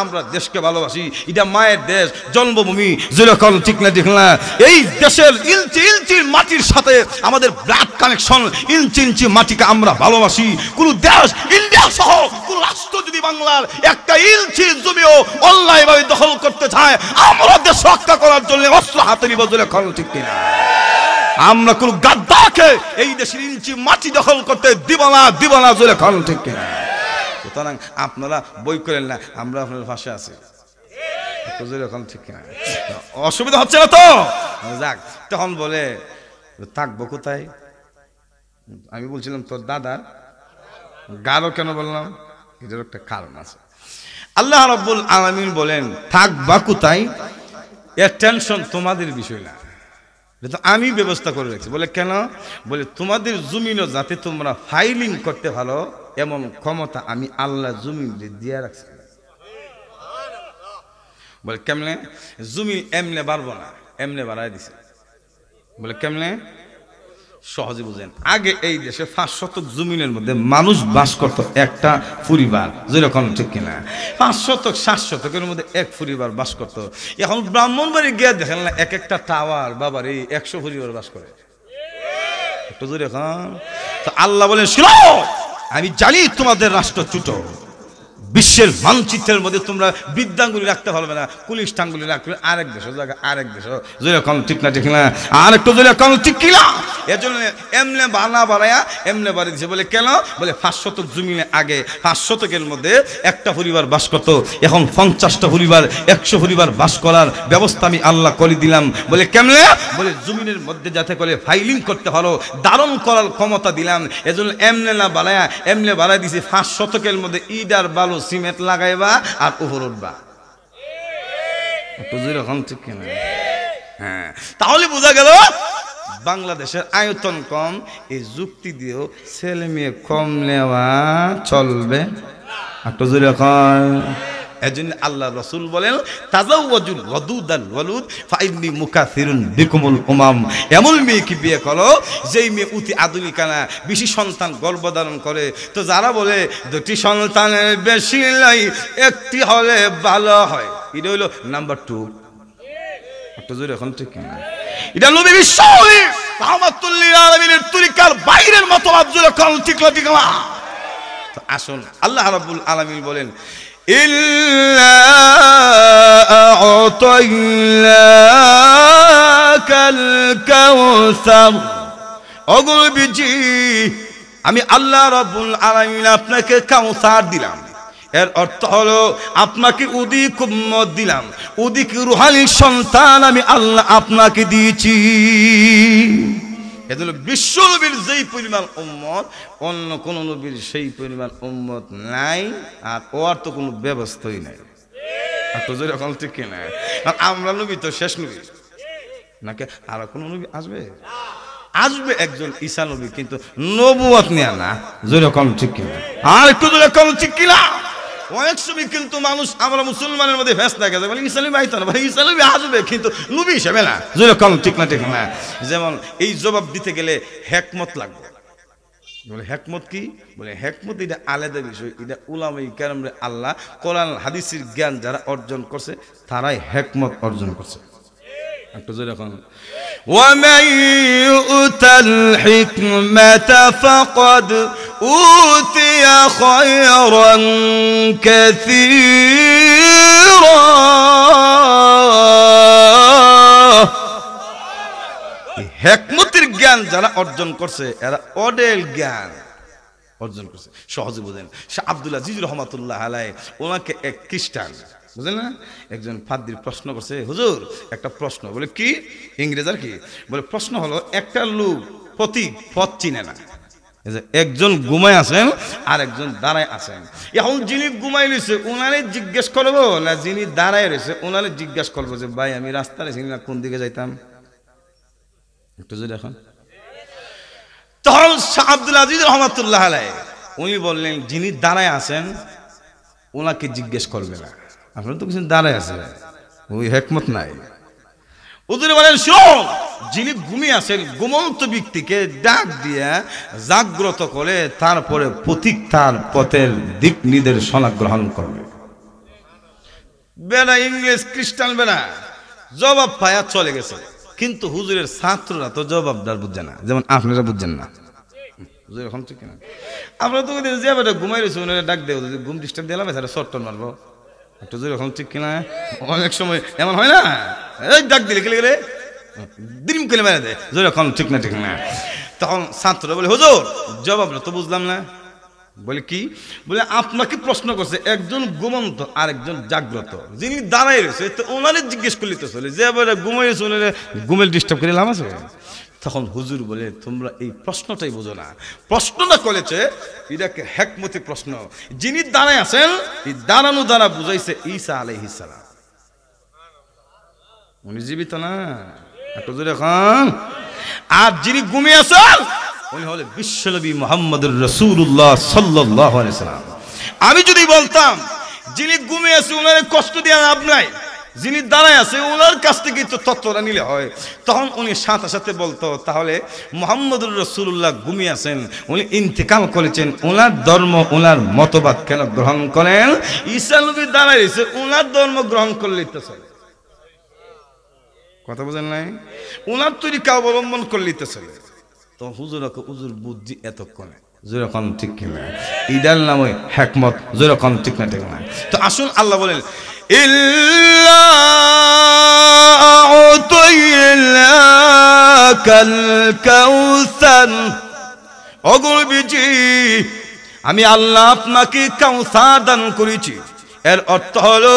আমরা দেশকে ভালোবাসি, এটা মায়ের দেশ, জন্মভূমি। যেরকম ঠিক না ঠিক না? এই দেশের ইঞ্চি ইঞ্চি মাটির সাথে আমাদের ব্লাড কানেকশন। ইঞ্চি ইঞ্চি মাটিকে আমরা ভালোবাসি। কোন দেশ, ইন্ডিয়া সহ কোন রাষ্ট্র যদি বাংলার একটা ইঞ্চি জমিও অন্যায়ভাবে দখল করতে চায়, আমরা দেশ রক্ষা করার জন্য অস্ত্র হাতে নিব। যেরকম ঠিক কিনা? আমরা কোন গাদ্দারকে এই দেশের ইঞ্চি মাটি দখল করতে দিব না। যেরকম ঠিক কিনা? সুতরাং আপনারা বই করেন না, আমরা আপনার পাশে আছি। ঠিক কিনা? অসুবিধা হচ্ছে না তো? যাক, তখন বলে থাকবো কোথায়? আমি বলছিলাম তোর দাদার গাঢ় কেন বললাম, এটার একটা কারণ আছে। আল্লাহ রাব্বুল আলামিন বলেন থাকবা কোথায়, এর টেনশন তোমাদের বিষয় না, আমি ব্যবস্থা করে রাখছি। বলে কেন? বলে তোমাদের জমিনও যাতে তোমরা ফাইলিং করতে ভালো এমন ক্ষমতা আমি আল্লাহ জমিন দিয়ে রাখছি। বলে কেমনে? জমিন এমনে বাড়বো না, এমনে বাড়াই দিছে। বলে কেমনে? সহজে বুঝেন। আগে এই দেশে 5 শতক জমিনের মধ্যে মানুষ বাস করতো একটা পরিবার। যেরকম ঠিক কিনা? 5 শতক 7 শতকের মধ্যে এক পরিবার বাস করতো। এখন ব্রাহ্মণবাড়ি গিয়ে দেখেন না, এক একটা টাওয়ার বাবার এই 100 পরিবার বাস করে। একটু জোরে এখন তো আল্লাহ বলেন শুনো, আমি জানি তোমাদের রাষ্ট্র ছোট, বিশ্বের মানচিত্রের মধ্যে তোমরা বিদ্যাঙ্গুলি রাখতে পারবে না, কুলিষ্ঠাঙ্গুলি রাখবে আরেক দেশ আরেক দেশ। যেরকম ঠিক না ঠিক না? আর একটু যেরকম ঠিক কিনা? এর জন্য এমনে বাড়ায়া এমনে বাড়ি দিছে। বলে কেন? বলে 5 শতক জমিনে আগে 5 শতকের মধ্যে একটা পরিবার বাস করতো, এখন 50টা পরিবার 100 পরিবার বাস করার ব্যবস্থা আমি আল্লাহ করে দিলাম। বলে কেমনে? বলে জমিনের মধ্যে যাতে করে ফাইলিং করতে পারো, ধারণ করার ক্ষমতা দিলাম। এজন্য এমনে না বাড়ায়া এমনে বাড়াই দিছি। 5 শতকের মধ্যে ইট আর বালু সিমেন্ট লাগাইবা আর উপর উঠবা। ঠিক কিনা? হ্যাঁ, তাহলে বোঝা গেল বাংলাদেশের আয়তন কম, এই যুক্তি দিয়েও ছেলে মেয়ে কম নেওয়া চলবে। একটু জোরে কর। এজন্য আল্লাহ রাসূল বলেন তাজাওয়াজুল ওয়াদুদাল ওয়ালুদ ফাইন্নী মুকাসিরুন বিকুমুল উমাম। এমন মেয়েকে বিয়ে করো যেই মেয়ে অতি আধুনিকানা, বেশি সন্তান গর্ভধারণ করে। তো যারা বলে 2টি সন্তানের বেশি নাই, একটি হলে ভালো হয়, এটা হইল নাম্বার 2। একটু জোরে এখন ঠিক কিনা? এটা নবী বিশ্ব রাহমাতুল লিল আলামিনের তরিকার বাইরের মতবাদ। জোরে কোন ঠিক না? তো আসুন, আল্লাহ রাব্বুল আলামিন বলেন ইল্লা আ'তাইনাকাল কাউসার। ওগো বিজি, আমি আল্লাহ রাব্বুল আলামিন আপনাকে কাউসার দিলাম। এর অর্থ হলো আপনাকে অধিক উম্মত দিলাম, অধিক রুহানি সন্তান আমি আল্লাহ আপনাকে দিয়েছি। এজন্য বিশ্ব নবীর যেই পরিমাণ উম্মত, অন্য কোন নবীর সেই পরিমাণ উম্মত নাই, আর ওর তো কোনো ব্যবস্থাই নাই। তো যেরকম ঠিক কিনা? আমরা নবী তো শেষ নবী নাকি? আর কোন নবী আসবে? আসবে একজন ঈসা নবী, কিন্তু নবুয়ত নিয়ে না। যেরকম ঠিক কিনা? আর একটু যেরকম ঠিক কিনা? অনেক সময় কিন্তু মানুষ আমরা মুসলমানের মধ্যে ভেস দেখা যায়, বলে ঈসা নবী আইতো না, ভাই ঈসা নবী আসবে কিন্তু নবী হিসেবে না। যেরকম ঠিক না ঠিক না? যেমন এই জবাব দিতে গেলে হেকমত লাগবে। বলে হেকমত কি? বলে হেকমত এটা আলাদা বিষয়, এটা উলামায়ে কেরামরে আল্লাহ কোরআন হাদিসের জ্ঞান যারা অর্জন করছে তারাই হেকমত অর্জন করছে। একটু যেরকম وَمَن يُؤْتَ الْحِكْمَةَ فَقَدْ أُوتِيَ خَيْرًا كَثِيرًا। হেকমতের জ্ঞান যারা অর্জন করছে এরা অডেল জ্ঞান অর্জন করছে। সহজে বুঝেন, শাহ আব্দুল আজিজ রহমাতুল্লাহ আলাইহি, ওনাকে এক খ্রিস্টান, বুঝলেন না, একজন ফাদ্রী প্রশ্ন করছে, হুজুর একটা প্রশ্ন। বলে কি? ইংরেজ আর কি। বলে প্রশ্ন হলো একটা লোক পথ চিনে না, একজন ঘুমায় আছেন আর একজন দাঁড়ায় আছেন। এখন যিনি ঘুমাই রয়েছে ওনারে জিজ্ঞেস করবো না যিনি দাঁড়ায় রয়েছে ওনারে জিজ্ঞেস করবো যে ভাই আমি রাস্তায় চিনি না, কোন দিকে যাইতাম? একটু যদি এখন তখন শাহ আব্দুল আজিজ রহমাতুল্লাহ আলাইহি উনি বললেন যিনি দাঁড়ায় আছেন ওনাকে জিজ্ঞেস করবে না, আপনারা তো কিছু দাঁড়ায় আছে, ওই হিকমত নাই। হুজুর বলেন শোন, যিনি ঘুমিয়ে আছেন ঘুমন্ত ব্যক্তিকে ডাক দিয়া জাগ্রত করে তারপরে প্রতীক তার পথের দিক নির্দেশনা গ্রহণ করবে। বেড়া ইংলিশ খ্রিস্টান বেড়া জবাব পায়া চলে গেছে, কিন্তু হুজুরের ছাত্ররা তো জবাবদার বুঝছে না, যেমন আপনারা বুঝছেন না। হুজুর এখন ঠিক না, আমরা তো যে বেটা ঘুমাই রয়েছে ওনারা ডাক দেবো, যদি ঘুম ডিস্টার্ব দিলাম সেটা শর্টন মারবো একটু। হুজুর এখন ঠিক কিনা? অনেক সময় এমন হয় না, এই ডাক দিলে গেলে গেলে দিন কেলে মেরে দেয়, হুজুর এখন ঠিক না ঠিক না। তখন ছাত্ররা বলে হুজুর জবাবটা তো বুঝলাম না। বলে কি? বলে আপনাকে প্রশ্ন করছে একজন ঘুমন্ত আর একজন জাগ্রত, যিনি দাঁড়াই রয়েছে তো ওনারে জিজ্ঞেস করলে তো চলে, যে এবারে ঘুমাইছে ওনারে ঘুমের ডিস্টার্ব করে লাভ আছে? তখন হুজুর বলে তোমরা এই প্রশ্নটাই বোঝো না, প্রশ্নটা করেছে এটাকে হিকমতি প্রশ্ন। যিনি দাঁড়ায় আছেন এই দাঁড়ানো দ্বারা বুঝাইছে ঈসা আলাইহিস সালাম, উনি জীবিত না একটু জোরে এখন। আর যিনি ঘুমিয়ে আছেন উনি হলে বিশ্বনবী মুহাম্মদুর রাসূলুল্লাহ সাল্লাল্লাহু আলাইহি সাল্লাম। আমি যদি বলতাম যিনি ঘুমিয়ে আছে ওনারে কষ্ট দেওয়া লাভ নাই, যিনি দাঁড়ায় আছে ওনার কাছ থেকে তো তত্ত্বটা নিলে হয়, তখন উনি সাথে সাথে বলতো তাহলে মুহাম্মদুর রাসূলুল্লাহ ঘুমিয়ে আছেন, উনি ইন্তেকাল করেছেন, ওনার ধর্ম ওনার মতবাদ কেন গ্রহণ করেন? ঈসা নবী দাঁড়ায় আছে ওনার ধর্ম গ্রহণ করলেই তো চলে। কথা বোঝেন নাই? ওনার তরিকা অবলম্বন করলেই তো চলে। তো হুজুর বুদ্ধি এতক্ষণে যেরকম ঠিক কিনা, ইদার নাম ওই হিকমত, যেরকম ঠিক না ঠিক না। তো আসুন আল্লাহ বলেন ইল্লা আ'তাইনাকাল কাউসার, অগণবিজি আমি আল্লাহ আপনাকে কাউসার দান করেছি। এর অর্থ হলো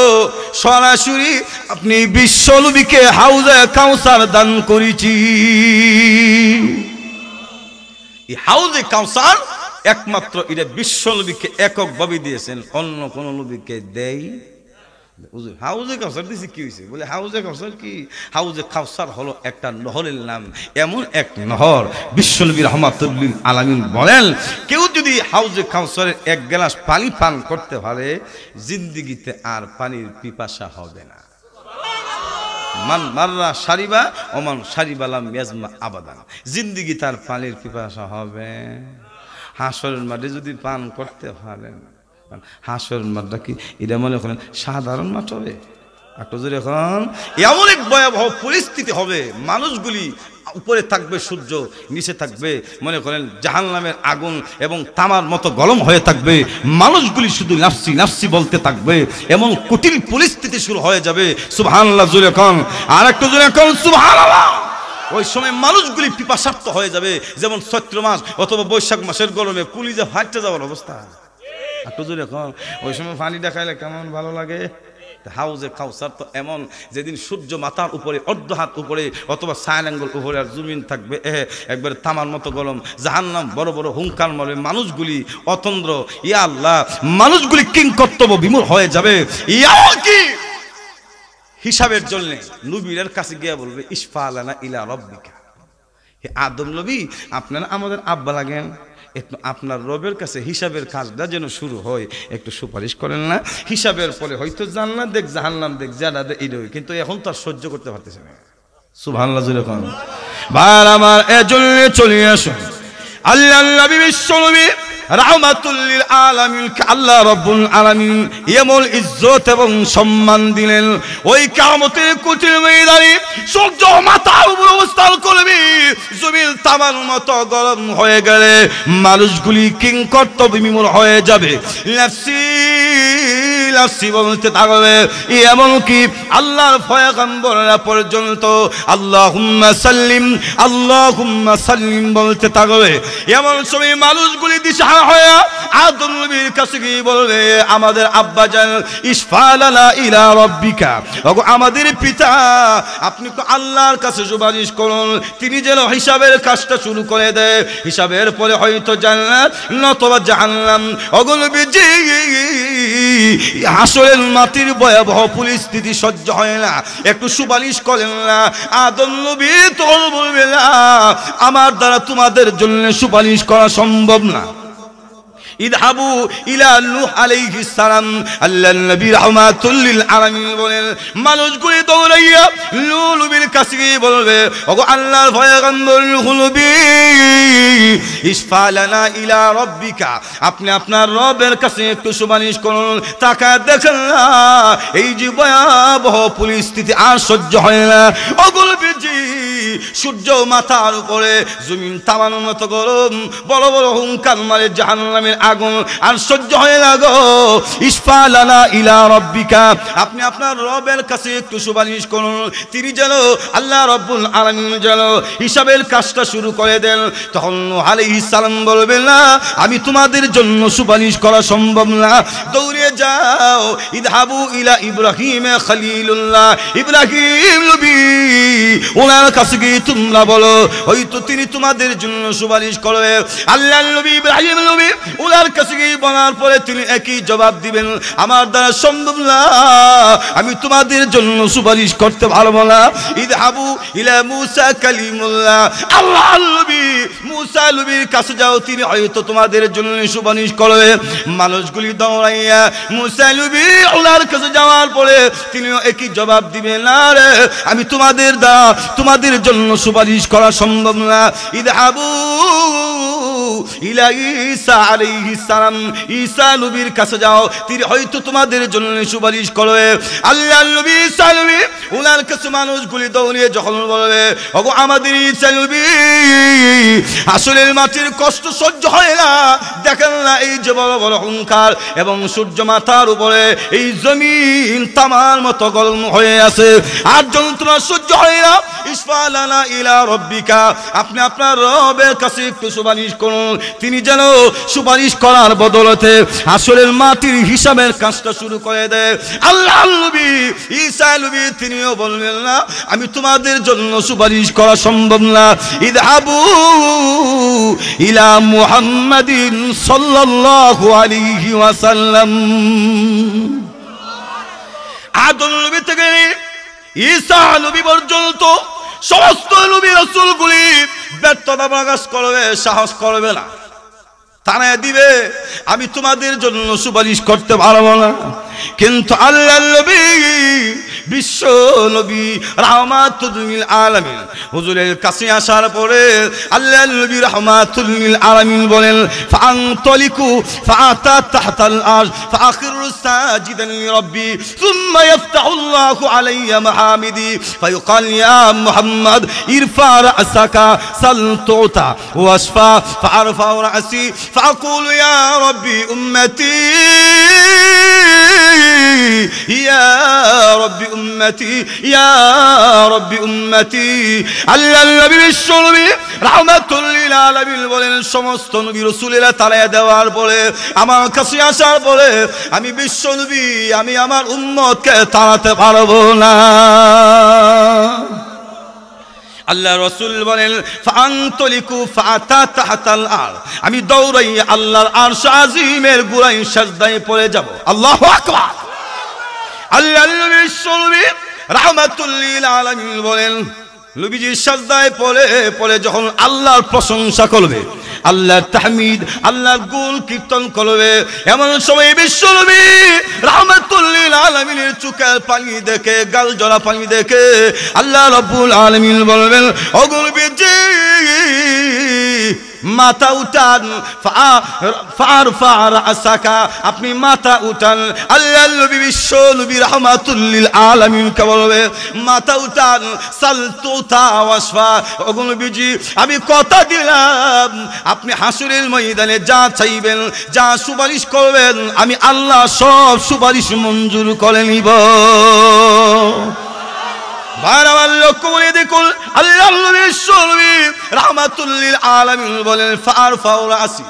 সরাসরি আপনি বিশ্বনবীকে হাউজে কাউসার দান করেছি। এই হাউজে কাউসার একমাত্র এটা বিশ্বনবীকে এককভাবে দিয়েছেন, অন্য কোন নবীকে দেয়। হাউজে কাউসার দিয়েছে কি হয়েছে? বলে হাউজে কাউসার কি? হাউজে কাউসার হলো একটা নহরের নাম, এমন এক নহর বিশ্বনবী রাহমাতুল লিল আলামিন বলেন কেউ যদি হাউজে কাউসারের এক গ্লাস পানি পান করতে পারে জিন্দেগিতে আর পানির পিপাসা হবে না। মান মাররা সারিবা ওমান সারিবা লাম ইয়াজমা আবাদান, জিন্দেগি তার পানির পিপাসা হবে। হাসরের মাঠে যদি পান করতে পারেন, হাসরের মাঠটা কি এটা মনে করেন সাধারণ মাঠ হবে? একটু জোরে এখন এমন এক ভয়াবহ পরিস্থিতি হবে, মানুষগুলি উপরে থাকবে সূর্য, নিচে থাকবে মনে করেন জাহান্নামের আগুন এবং তামার মতো গরম হয়ে থাকবে, মানুষগুলি শুধু নাফসি নাফসি বলতে থাকবে, এমন কঠিন পরিস্থিতি শুরু হয়ে যাবে। সুবহানাল্লাহ জোরে এখন, আর একটু জোরে এখন সুবহানাল্লাহ। ওই সময় মানুষগুলি পিপাসার্থ হয়ে যাবে, যেমন চৈত্র মাস অথবা বৈশাখ মাসের গরমে কুলিজা ফাটতে যাওয়ার অবস্থা। একটু জোরে এখন, ওই সময় পানি দেখাইলে কেমন ভালো লাগে। হাউজে কাউসার তো এমন যেদিন সূর্য মাথার উপরে অর্ধ হাত উপরে অথবা সাইন আঙ্গুল উপরে আর জমিন থাকবে একবার তামার মতো গরম, জাহান্নাম বড় বড় হুঙ্কার মারবে, মানুষগুলি অতন্দ্র, ইয়া আল্লাহ মানুষগুলি কিংকর্তব্য বিমূঢ় হয়ে যাবে। ইয়া কি হিসাবের জন্য নবীর কাছে গিয়ে বলবে ইসফালানা ইলা রাব্বিকা, হে আদম নবী আপনারা আমাদের আব্বা লাগেন, একটু আপনার রবের কাছে হিসাবের কাজটা যেন শুরু হয়, একটু সুপারিশ করেন না। হিসাবের পরে হয়তো জান্নাত দেখ জাহান্নাম দেখ যারা দেখ এইটাই, কিন্তু এখন তো আর সহ্য করতে পারতেছে না। সুবহানাল্লাহ যখন ভাই আমার এজন্য চলে আসুন আল্লাহ নবী বিশ্বনবী রাহমাতুল লিল আলামিন আল্লাহ রাব্বুল আলামিন এমন ইজ্জত এবং সম্মান দিলেন। ওই কিয়ামতের কঠিন ময়দানে সূর্য মাথার উপর অবস্থান করবে, জমিন তামার মতো গরম হয়ে গেলে মানুষগুলি কিংকর্তব্য বিমূঢ় হয়ে যাবে, নাফসি নাফসি বলতে থাকবে। এমনকি আল্লাহর পয়গম্বররা পর্যন্ত আল্লাহুম্মা সাল্লিম বলতে থাকবে। এমন সময় মানুষগুলি দিশাহারা হয়ে আদম নবীর কাছে গিয়ে বলবে আমাদের আব্বা জান ইসফালানা ইলা রাব্বিকা, ওগো আমাদের পিতা আপনি তো আল্লাহর কাছে সুপারিশ করুন, তিনি যেন হিসাবের কাজটা শুরু করে দেয়, হিসাবের পরে হয়তো জান্নাত নতুবা জাহান্নাম। ওগো নবীজি হাসরের মাটির ভয়াবহ পরিস্থিতি সহ্য হয় না, একটু সুপারিশ করেন না। আদম নবী তো বলবে না আমার দ্বারা তোমাদের জন্য সুপারিশ করা সম্ভব না। ইদহাবু ইলা নূহ আলাইহিস সালাম, আল্লাহর নবী রাহমাতুল লিল আলামিন বলেন, মানুষগুলি দৌড়াইয়া নূহ নবীর কাছে গিয়ে বলবে, ওগো আল্লাহর পয়গম্বর নূহ নবী, ইশফা লানা ইলা রাব্বিকা, আপনি আপনার রবের কাছে একটু সুপারিশ করুন। তাকায় দেখেন না এই যে ভয়াবহ পরিস্থিতি আর সহ্য হয় না। ওগো নবীজি, সূর্য মাথার উপরে, জমিন তামানোর মতো গরম, বড় বড় হুঙ্কার মারে জাহান্নামের আগুন, আর সহ্য হয় না গো। ইশফা লানা ইলা রাব্বিকা, আপনি আপনার রবের কাছে একটু সুপারিশ করুন, তিনি যেন আল্লাহ রব্বুল আলামিন যেন হিসাবের কাজটা শুরু করে দেন। তখন নূহ আলাইহিস সালাম বলবেন, না আমি তোমাদের জন্য সুপারিশ করা সম্ভব না, দৌড়ে যাও। ইদহাবু ইলা ইব্রাহিম খলিলুল্লাহ, ইব্রাহিম নবী ওনার কাছে গিয়ে তোমরা বলো, হয়তো তিনি তোমাদের জন্য সুপারিশ করবে। আল্লাহর নবী ইব্রাহিম নবী ওনার কাছে গিয়ে বলার পরে তিনি একই জবাব দিবেন, আমার দ্বারা সম্ভব না, আমি তোমাদের জন্য সুপারিশ করতে পারবো না। ইদহাবু ইলা মূসা কালিমুল্লাহ, আল্লাহর নবী মূসা নবীর কাছে যাও, তিনি হয়তো তোমাদের জন্য সুপারিশ করবে। মানুষগুলি দৌড়াইয়া মূসা নবী ওনার কাছে যাওয়ার পরে তিনি একই জবাব দিবেন, না রে আমি তোমাদের জন্য সুপারিশ করা সম্ভব না। ইদহাবু ইলা ঈসা আলাইহিস সালাম, ঈসা নবীর কাছে যাও, তিনি হয়তো তোমাদের জন্য সুপারিশ করবে। আল্লাহর নবী ঈসা নবী ওনার কাছে মানুষগুলি দৌড়িয়ে যখন বলবে, ওগো আমাদের ঈসা নবী, আসলের মাটির কষ্ট সহ্য হয় না, দেখেন না এই যে বড় বড় হুঙ্কার এবং সূর্য মাথার উপরে, এই জমিন তামার মতো গরম হয়ে আছে, আর যন্ত্রণা সহ্য হয় না। ইশফা লানা ইলা রাব্বিকা, আপনি আপনার রবের কাছে একটু সুপারিশ করুন, তিনি যেন সুপারিশ করার বদলতে আসলের মাটির হিসাবের কাজটা শুরু করে দেয়। আল্লাহর নবী ঈসা নবী তিনিও বললেন, না আমি তোমাদের জন্য সুপারিশ করা সম্ভব না। ইদহাবু ইলা মুহাম্মাদিন সাল্লাল্লাহু আলাইহি ওয়াসাল্লাম, আদম নবী থেকে ঈসা নবী পর্যন্ত সমস্ত নবী রাসূলগুলি ব্যর্থতা প্রকাশ করবে, সাহস করবে না, তারা দিবে আমি তোমাদের জন্য সুপারিশ করতে পারবো না। কিন্তু আল্লাহর নবী, বিশ্ব নবী রাহমাতুল লিল আলামিন হুজুরের কাছে আসার পরে আল্লাহর নবী রাহমাতুল লিল আলামিন বলেন, ফাআনতালিকু ফাআতা তাহতাল আরশ ফাআখিরু সাজিদান লিরাব্বি সুম্মা ইফতাহুল্লাহু আলাইয়া মাহামিদি ফায়ুকাল ইয়া মুহাম্মদ ইরফা রাসাকা সাল তুতা ওয়াশফা ফাআরফা রাসি ফাআকুলু ইয়া রাব্বি উম্মতি ইয়া রাব্বি উম্মতি ইয়া রাব্বি উম্মতি। আল্লাহর নবী বিশ্ব নবী রাহমাতুল লিল আলামিন বলেন, সমস্ত নবী রাসূলেরা তাড়িয়ে দেওয়ার পরে আমার কাছে আসার পরে আমি বিশ্ব নবী, আমি আমার উম্মতকে তাড়াতে পারবো না। আল্লাহ রাসূল বলেন, ফাআনতালিকু ফাআতা তাহতাল আরশ, আমি দৌড়াই আল্লাহর আরশ আজিমের গোড়ায় সিজদায় পড়ে যাব। আল্লাহু আকবার। আল্লাহর নবী রাহমাতুল লিল আলামিন বলেন, নবীজি সিজদায় পড়ে যখন আল্লাহর প্রশংসা করবে, আল্লাহর তাহমিদ, আল্লাহর গুণ কীর্তন করবে, এমন সময় বিশ্ব নবী রাহমাতুল লিল আলামিনের চোখের পানি দেখে, গাল জড়া পানি দেখে আল্লাহ রাব্বুল আলামিন বলবেন, ওগো নবীজি মাথা উঠান, ফারফা রাসাকা, আপনি মাথা উঠান। আল্লাহর নবী বিশ্ব নবী রাহমাতুল লিল আলামিন কে বলবে, মাথা উঠান, সাল তুতা ওয়াশফা, ওগো নবীজি আমি কথা দিলাম আপনি হাসরের ময়দানে যা চাইবেন, যা সুপারিশ করবেন, আমি আল্লাহ সব সুপারিশ মঞ্জুর করে নিব। বারবার লক্ষ্য করে দেখুন, আল্লাহর নবী রাহমাতুল লিল আলামিন বলেন, ফারফা রাসি,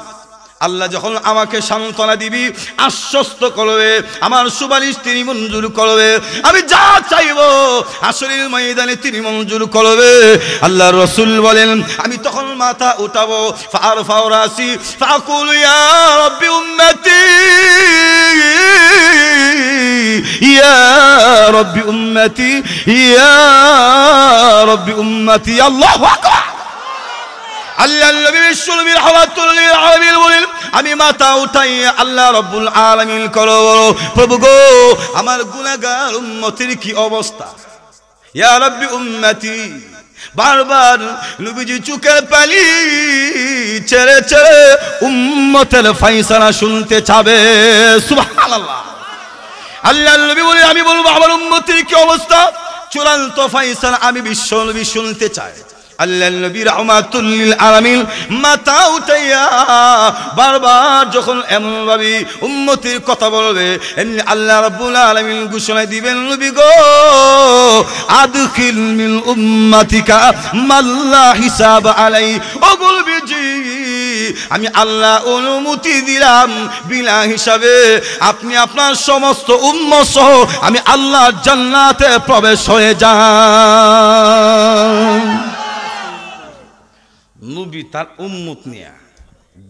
আল্লাহ যখন আমাকে সান্ত্বনা দিবি, আশ্বস্ত করবে, আমার সুপারিশ তিনি মঞ্জুর করবে, আমি যা চাইব হাসরের ময়দানে তিনি মঞ্জুর করবে। আল্লাহ রাসূল বলেন আমি তখন মাথা উঠাবো, ফারফাউ রাসি ফাকুল ইয়া রাব্বি উম্মতি ইয়া রাব্বি উম্মতি ইয়া রাব্বি উম্মতি। আল্লাহু আকবার। আল্লাহ নবী বিশ্বনবী রাহমাতুল লিল আলামিন বলেন আমি মাথা উঠাই আল্লাহ রাব্বুল আলামিন করো, প্রভু গো আমার গুনাহগার উম্মতের কি অবস্থা, ইয়া রাব্বি উম্মতি। বারবার নবীজি চোখের পানি ছেড়ে ছেড়ে উম্মতের ফয়সালা শুনতে চাবে। সুবহানাল্লাহ। আল্লাহ নবী বলেন আমি বলবো আমার উম্মতের কি অবস্থা, চূড়ান্ত ফয়সালা আমি বিশ্বনবী শুনতে চাই। আল্লাহ নবী রাহমাতুল লিল আলামিন মাথা উঠাইয়া বারবার যখন এমন ভাবে উম্মতের কথা বলবে, এমনি আল্লাহ রাব্বুল আলামিন ঘোষণা দিবেন নবী গো আদখিল মিন উম্মাতিকা মাল্লা হিসাব আলাই। ও বলবিজি আমি আল্লাহ অনুমতি দিলাম বিনা হিসাবে আপনি আপনার সমস্ত উম্মত সহ আমি আল্লাহ জান্নাতে প্রবেশ হয়ে যান। নবী তার উম্মত নিয়ে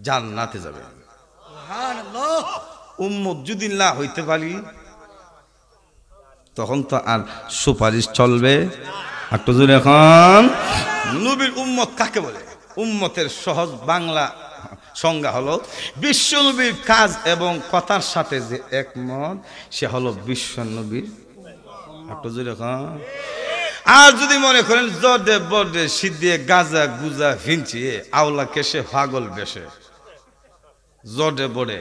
জান্নাতে যাবে। সুবহানাল্লাহ। উম্মত যদি না হইতে পারি তখন তো আর সুপারিশ চলবে। একটু জোরে এখন নবীর উম্মত কাকে বলে? উম্মতের সহজ বাংলা সংজ্ঞা হলো বিশ্বনবীর কাজ এবং কথার সাথে যে একমত সে হলো বিশ্বনবীর। একটু জোরে এখন। আর যদি মনে করেন জডে বডে সিদ্ধিয়ে গাজা গুজা ভিঞ্চিয়ে আওলা কেসে পাগল বেশে জডে বডে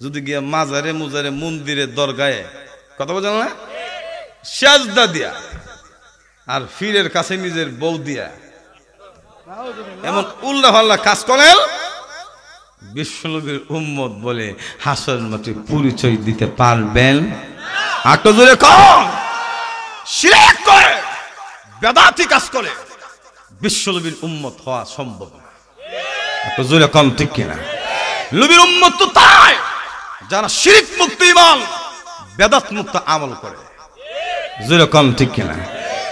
যদি গিয়ে মাজারে মুজারে মন্দিরে দরগায়ে কথা বলেন না সাজদা দিয়া আর ফিরের কাছে নিজের বউ দিয়া এমন উল্লা পাল্লা কাজ করেন, বিশ্বনবীর উম্মত বলে হাসরের মাঠে পরিচয় দিতে পারবেন? একটু জোরে কম। শিরক করে বেদাতি কাজ করে বিশ্বনবীর উম্মত হওয়া সম্ভব না। একটু জোরে কম ঠিক কিনা? নবীর উম্মত তো তাই যারা শিরক মুক্ত ঈমান বেদাত মুক্ত আমল করে। জোরে কম ঠিক কিনা?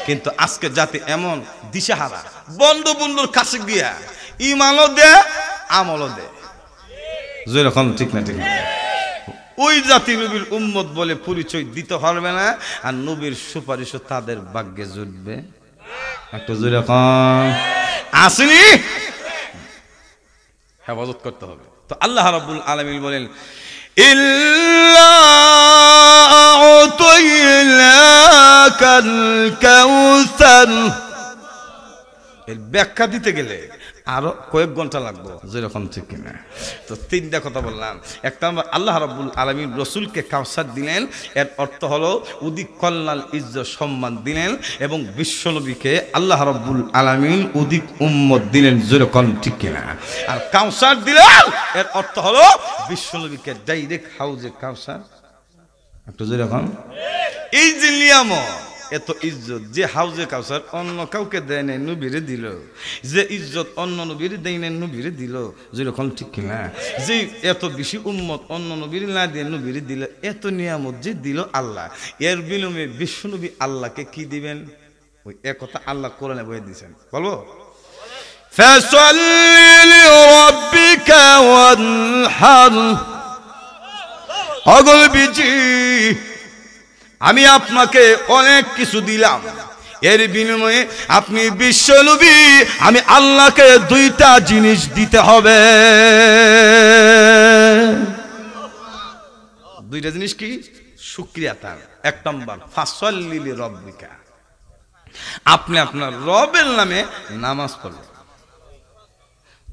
কিন্তু আজকে জাতি এমন দিশাহারা বন্ধু বন্ধুর কাছে গিয়া ঈমানও দে আমলও দে। জোরে কম ঠিক না? ঠিক না। ওই জাতি নবীর উম্মত বলে পরিচয় দিতে পারবে না, আর নবীর সুপারিশও তাদের ভাগ্যে জুটবে। একটু জোরে কম। আসেনি? হেফাজত করতে হবে। তো আল্লাহ রাব্বুল আলামিন বলেন ইল্লা আ'তাইনাকাল কাউসার। এর ব্যাখ্যা দিতে গেলে আরো কয়েক ঘন্টা লাগবে। যেরকম ঠিক কিনা? তো তিনটা কথা বললাম। একটা আল্লাহ রাব্বুল আলামিন রসুলকে কাউসার দিলেন, এর অর্থ হলো অধিক কল্যাণ ইজ্জত সম্মান দিলেন, এবং বিশ্বনবীকে আল্লাহ রাব্বুল আলামিন অধিক উম্মত দিলেন। যেরকম ঠিক কিনা? আর কাউসার দিলেন এর অর্থ হলো বিশ্বনবীকে ডাইরেক্ট হাউজে কাউসার। একটু যেরকম এই যে নিয়ামত এত ইজ্জত যে হাউজে কাউসার অন্য কাউকে দেয় নাই নবীরে দিল, যে ইজ্জত অন্য নবীরে দেয় নাই নবীরে দিল। যেরকম ঠিক কিনা? যে এত বেশি উম্মত অন্য নবীর না দিয়ে নবীরে দিল, এত নিয়ামত যে দিল আল্লাহ, এর বিনিময়ে বিশ্বনবী আল্লাহকে কি দিবেন? ওই এক কথা আল্লাহ কোরআনে বলে দিয়েছেন। বলবো ফাসাল্লি লিরাব্বিকা ওয়ানহার। অগল বিজি আমি আপনাকে অনেক কিছু দিলাম, এর বিনিময়ে আপনি বিশ্বনবী আমি আল্লাহকে দুইটা জিনিস দিতে হবে। দুইটা জিনিস কি? শুকরিয়া তার। এক নম্বর ফাসাল্লি লিরাব্বিকা, আপনি আপনার রবের নামে নামাজ পড়বেন।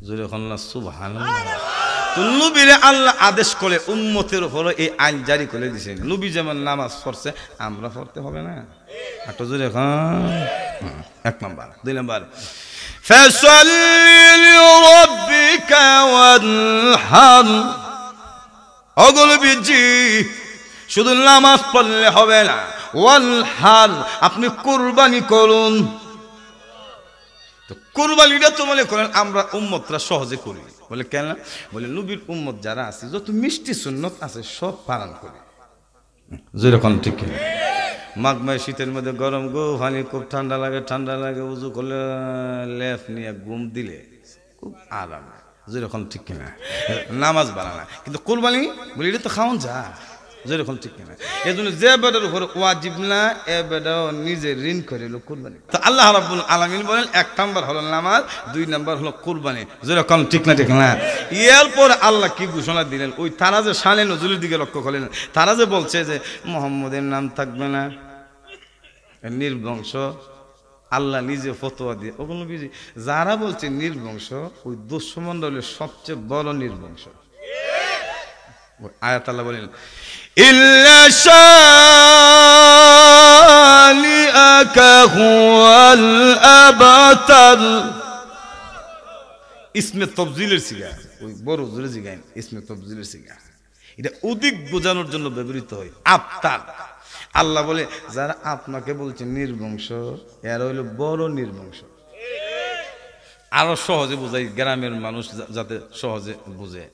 জোরে আল্লাহ সুবহানাল্লাহ। তো নবীরে আল্লাহ আদেশ করে উম্মতের উপরে এই আইন জারি করে দিয়েছেন। নবী যেমন নামাজ পড়ছে আমরা পড়তে হবে না? একটু জোরে এক নম্বর। দুই নম্বর ফাসাল্লি লিরাব্বিকা ওয়ানহার। ওগো নবীজি শুধু নামাজ পড়লে হবে না, ওয়ানহার আপনি কুরবানি করুন। তো কুরবানিটা তো মনে করেন আমরা উম্মতরা সহজে করি, বলে কেন? বলে নবীর উম্মত যারা আছে যত মিষ্টি সুন্নত আছে সব পালন করে। যেরকম ঠিক মাঘ মাস শীতের মধ্যে গরম গো পানি খুব ঠান্ডা লাগে উজু করলে লেপ নিয়ে ঘুম দিলে খুব আরাম, যেরকম ঠিক কিনা? নামাজ বাড়ানা কিন্তু কোরবানি বলি এটা তো খাওয়ান যা, যেরকম ঠিক কিনা? এই জন্য যে বেটার উপরে ওয়াজিব না এ বেটাও নিজে ঋণ করে হলো কোরবানি। তো আল্লাহ রাব্বুল আলামিন বলেন 1 নাম্বার হলো নামাজ, 2 নাম্বার হলো কোরবানি, যেরকম ঠিক না ঠিক না? এরপর আল্লাহ কি ঘোষণা দিলেন? ওই তারা যে শানে নজরুলের দিকে লক্ষ্য করলেন, তারা যে বলছে যে মুহাম্মদের নাম থাকবে না, নির্বংশ, আল্লাহ নিজে ফতোয়া দিয়ে ওগুলো বিজি যারা বলছে নির্বংশ, ওই দুঃসমণ্ডলের সবচেয়ে বড় নির্বংশ। আয়াত আল্লাহ বলেন ইল্লা শানিআকা হুয়াল আবতার, ইসমে তফজিলের সিগা, ওই বড় জোরে জিগাইন ইসমে তফজিলের সিগা, এটা অধিক বোঝানোর জন্য ব্যবহৃত হয়। আবতার, আল্লাহ বলে যারা আপনাকে বলছে নির্বংশ, এরা হইল বড় নির্বংশ। আরো সহজে বোঝাই, গ্রামের মানুষ যাতে সহজে বুঝে।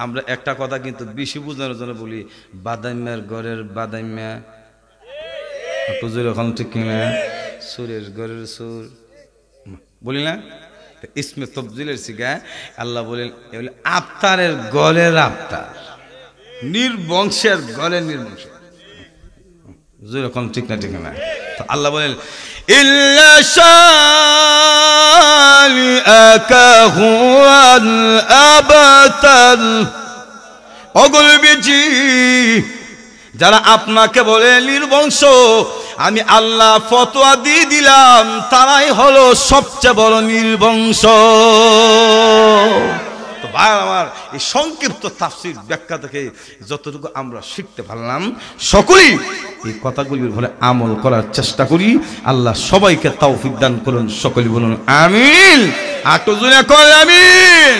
আমরা একটা কথা কিন্তু বেশি বোঝানোর জন্য বলি, বাদাইম্যার ঘরের বাদাইম্যা, এখন ঠিক কিনা? সুরের ঘরের সুর বলি না? ইসমে তফজিলের সিগা আল্লাহ বলেন আফতারের ঘরের আফতার, নির্বংশের ঘরের নির্বংশ, যেরকম ঠিক না ঠিক না? তো আল্লাহ বলেন ইল্লা শানিআকা হুয়াল আবতার, ওগো নবীজি যারা আপনাকে বলে নির্বংশ, আমি আল্লাহ ফতোয়া দিয়ে দিলাম তারাই হলো সবচেয়ে বড় নির্বংশ। তো ভাই আমার, এই সংক্ষিপ্ত তাফসীর ব্যাখ্যা থেকে যতটুকু আমরা শিখতে পারলাম, সকলেই এই কথাগুলির উপরে আমল করার চেষ্টা করি। আল্লাহ সবাইকে তৌফিক দান করুন, সকলে বলুন আমিন। আটো জুড়ে কর আমিন।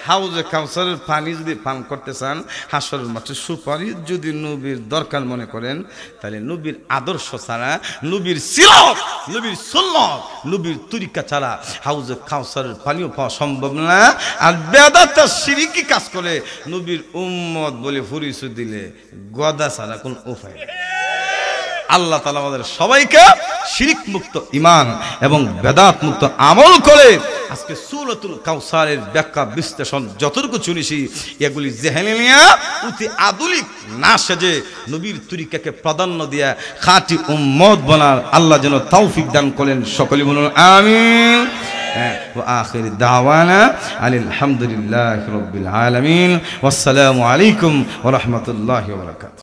হাউজে কাউসারের পানি যদি পান করতে চান, হাসরের মাঠে সুপারি যদি নবীর দরকার মনে করেন, তাহলে নবীর আদর্শ ছাড়া, নবীর সিরাত, নবীর সুন্নাত, নবীর তরিকা ছাড়া হাউজে কাউসারের পানিও পাওয়া সম্ভব না। আর বেদাত শিরকি কাজ করে নবীর উম্মত বলে পরিচয় দিলে গদা ছাড়া কোন উপায় নেই। আল্লাহ তাআলা আমাদের সবাইকে শিরক মুক্ত ঈমান এবং বেদাত মুক্ত আমল করে আজকে সূরাতুল কাউসারের ব্যাখ্যা বিশ্লেষণ যতটুকু শুনেছি, এগুলি জেহেনে নিয়ে অতি আধুনিক না সেজে নবীর তরিকাকে প্রাধান্য দিয়া খাঁটি উম্মত বানার আল্লাহ যেন তৌফিক দান করেন, সকলে বলুন আমিন। ওয়া আখির দাওয়ানা আলহামদুলিল্লাহি রাব্বিল আলামিন। ওয়াসসালামু আলাইকুম ওয়া রাহমাতুল্লাহি ওয়া বারাকাতুহু।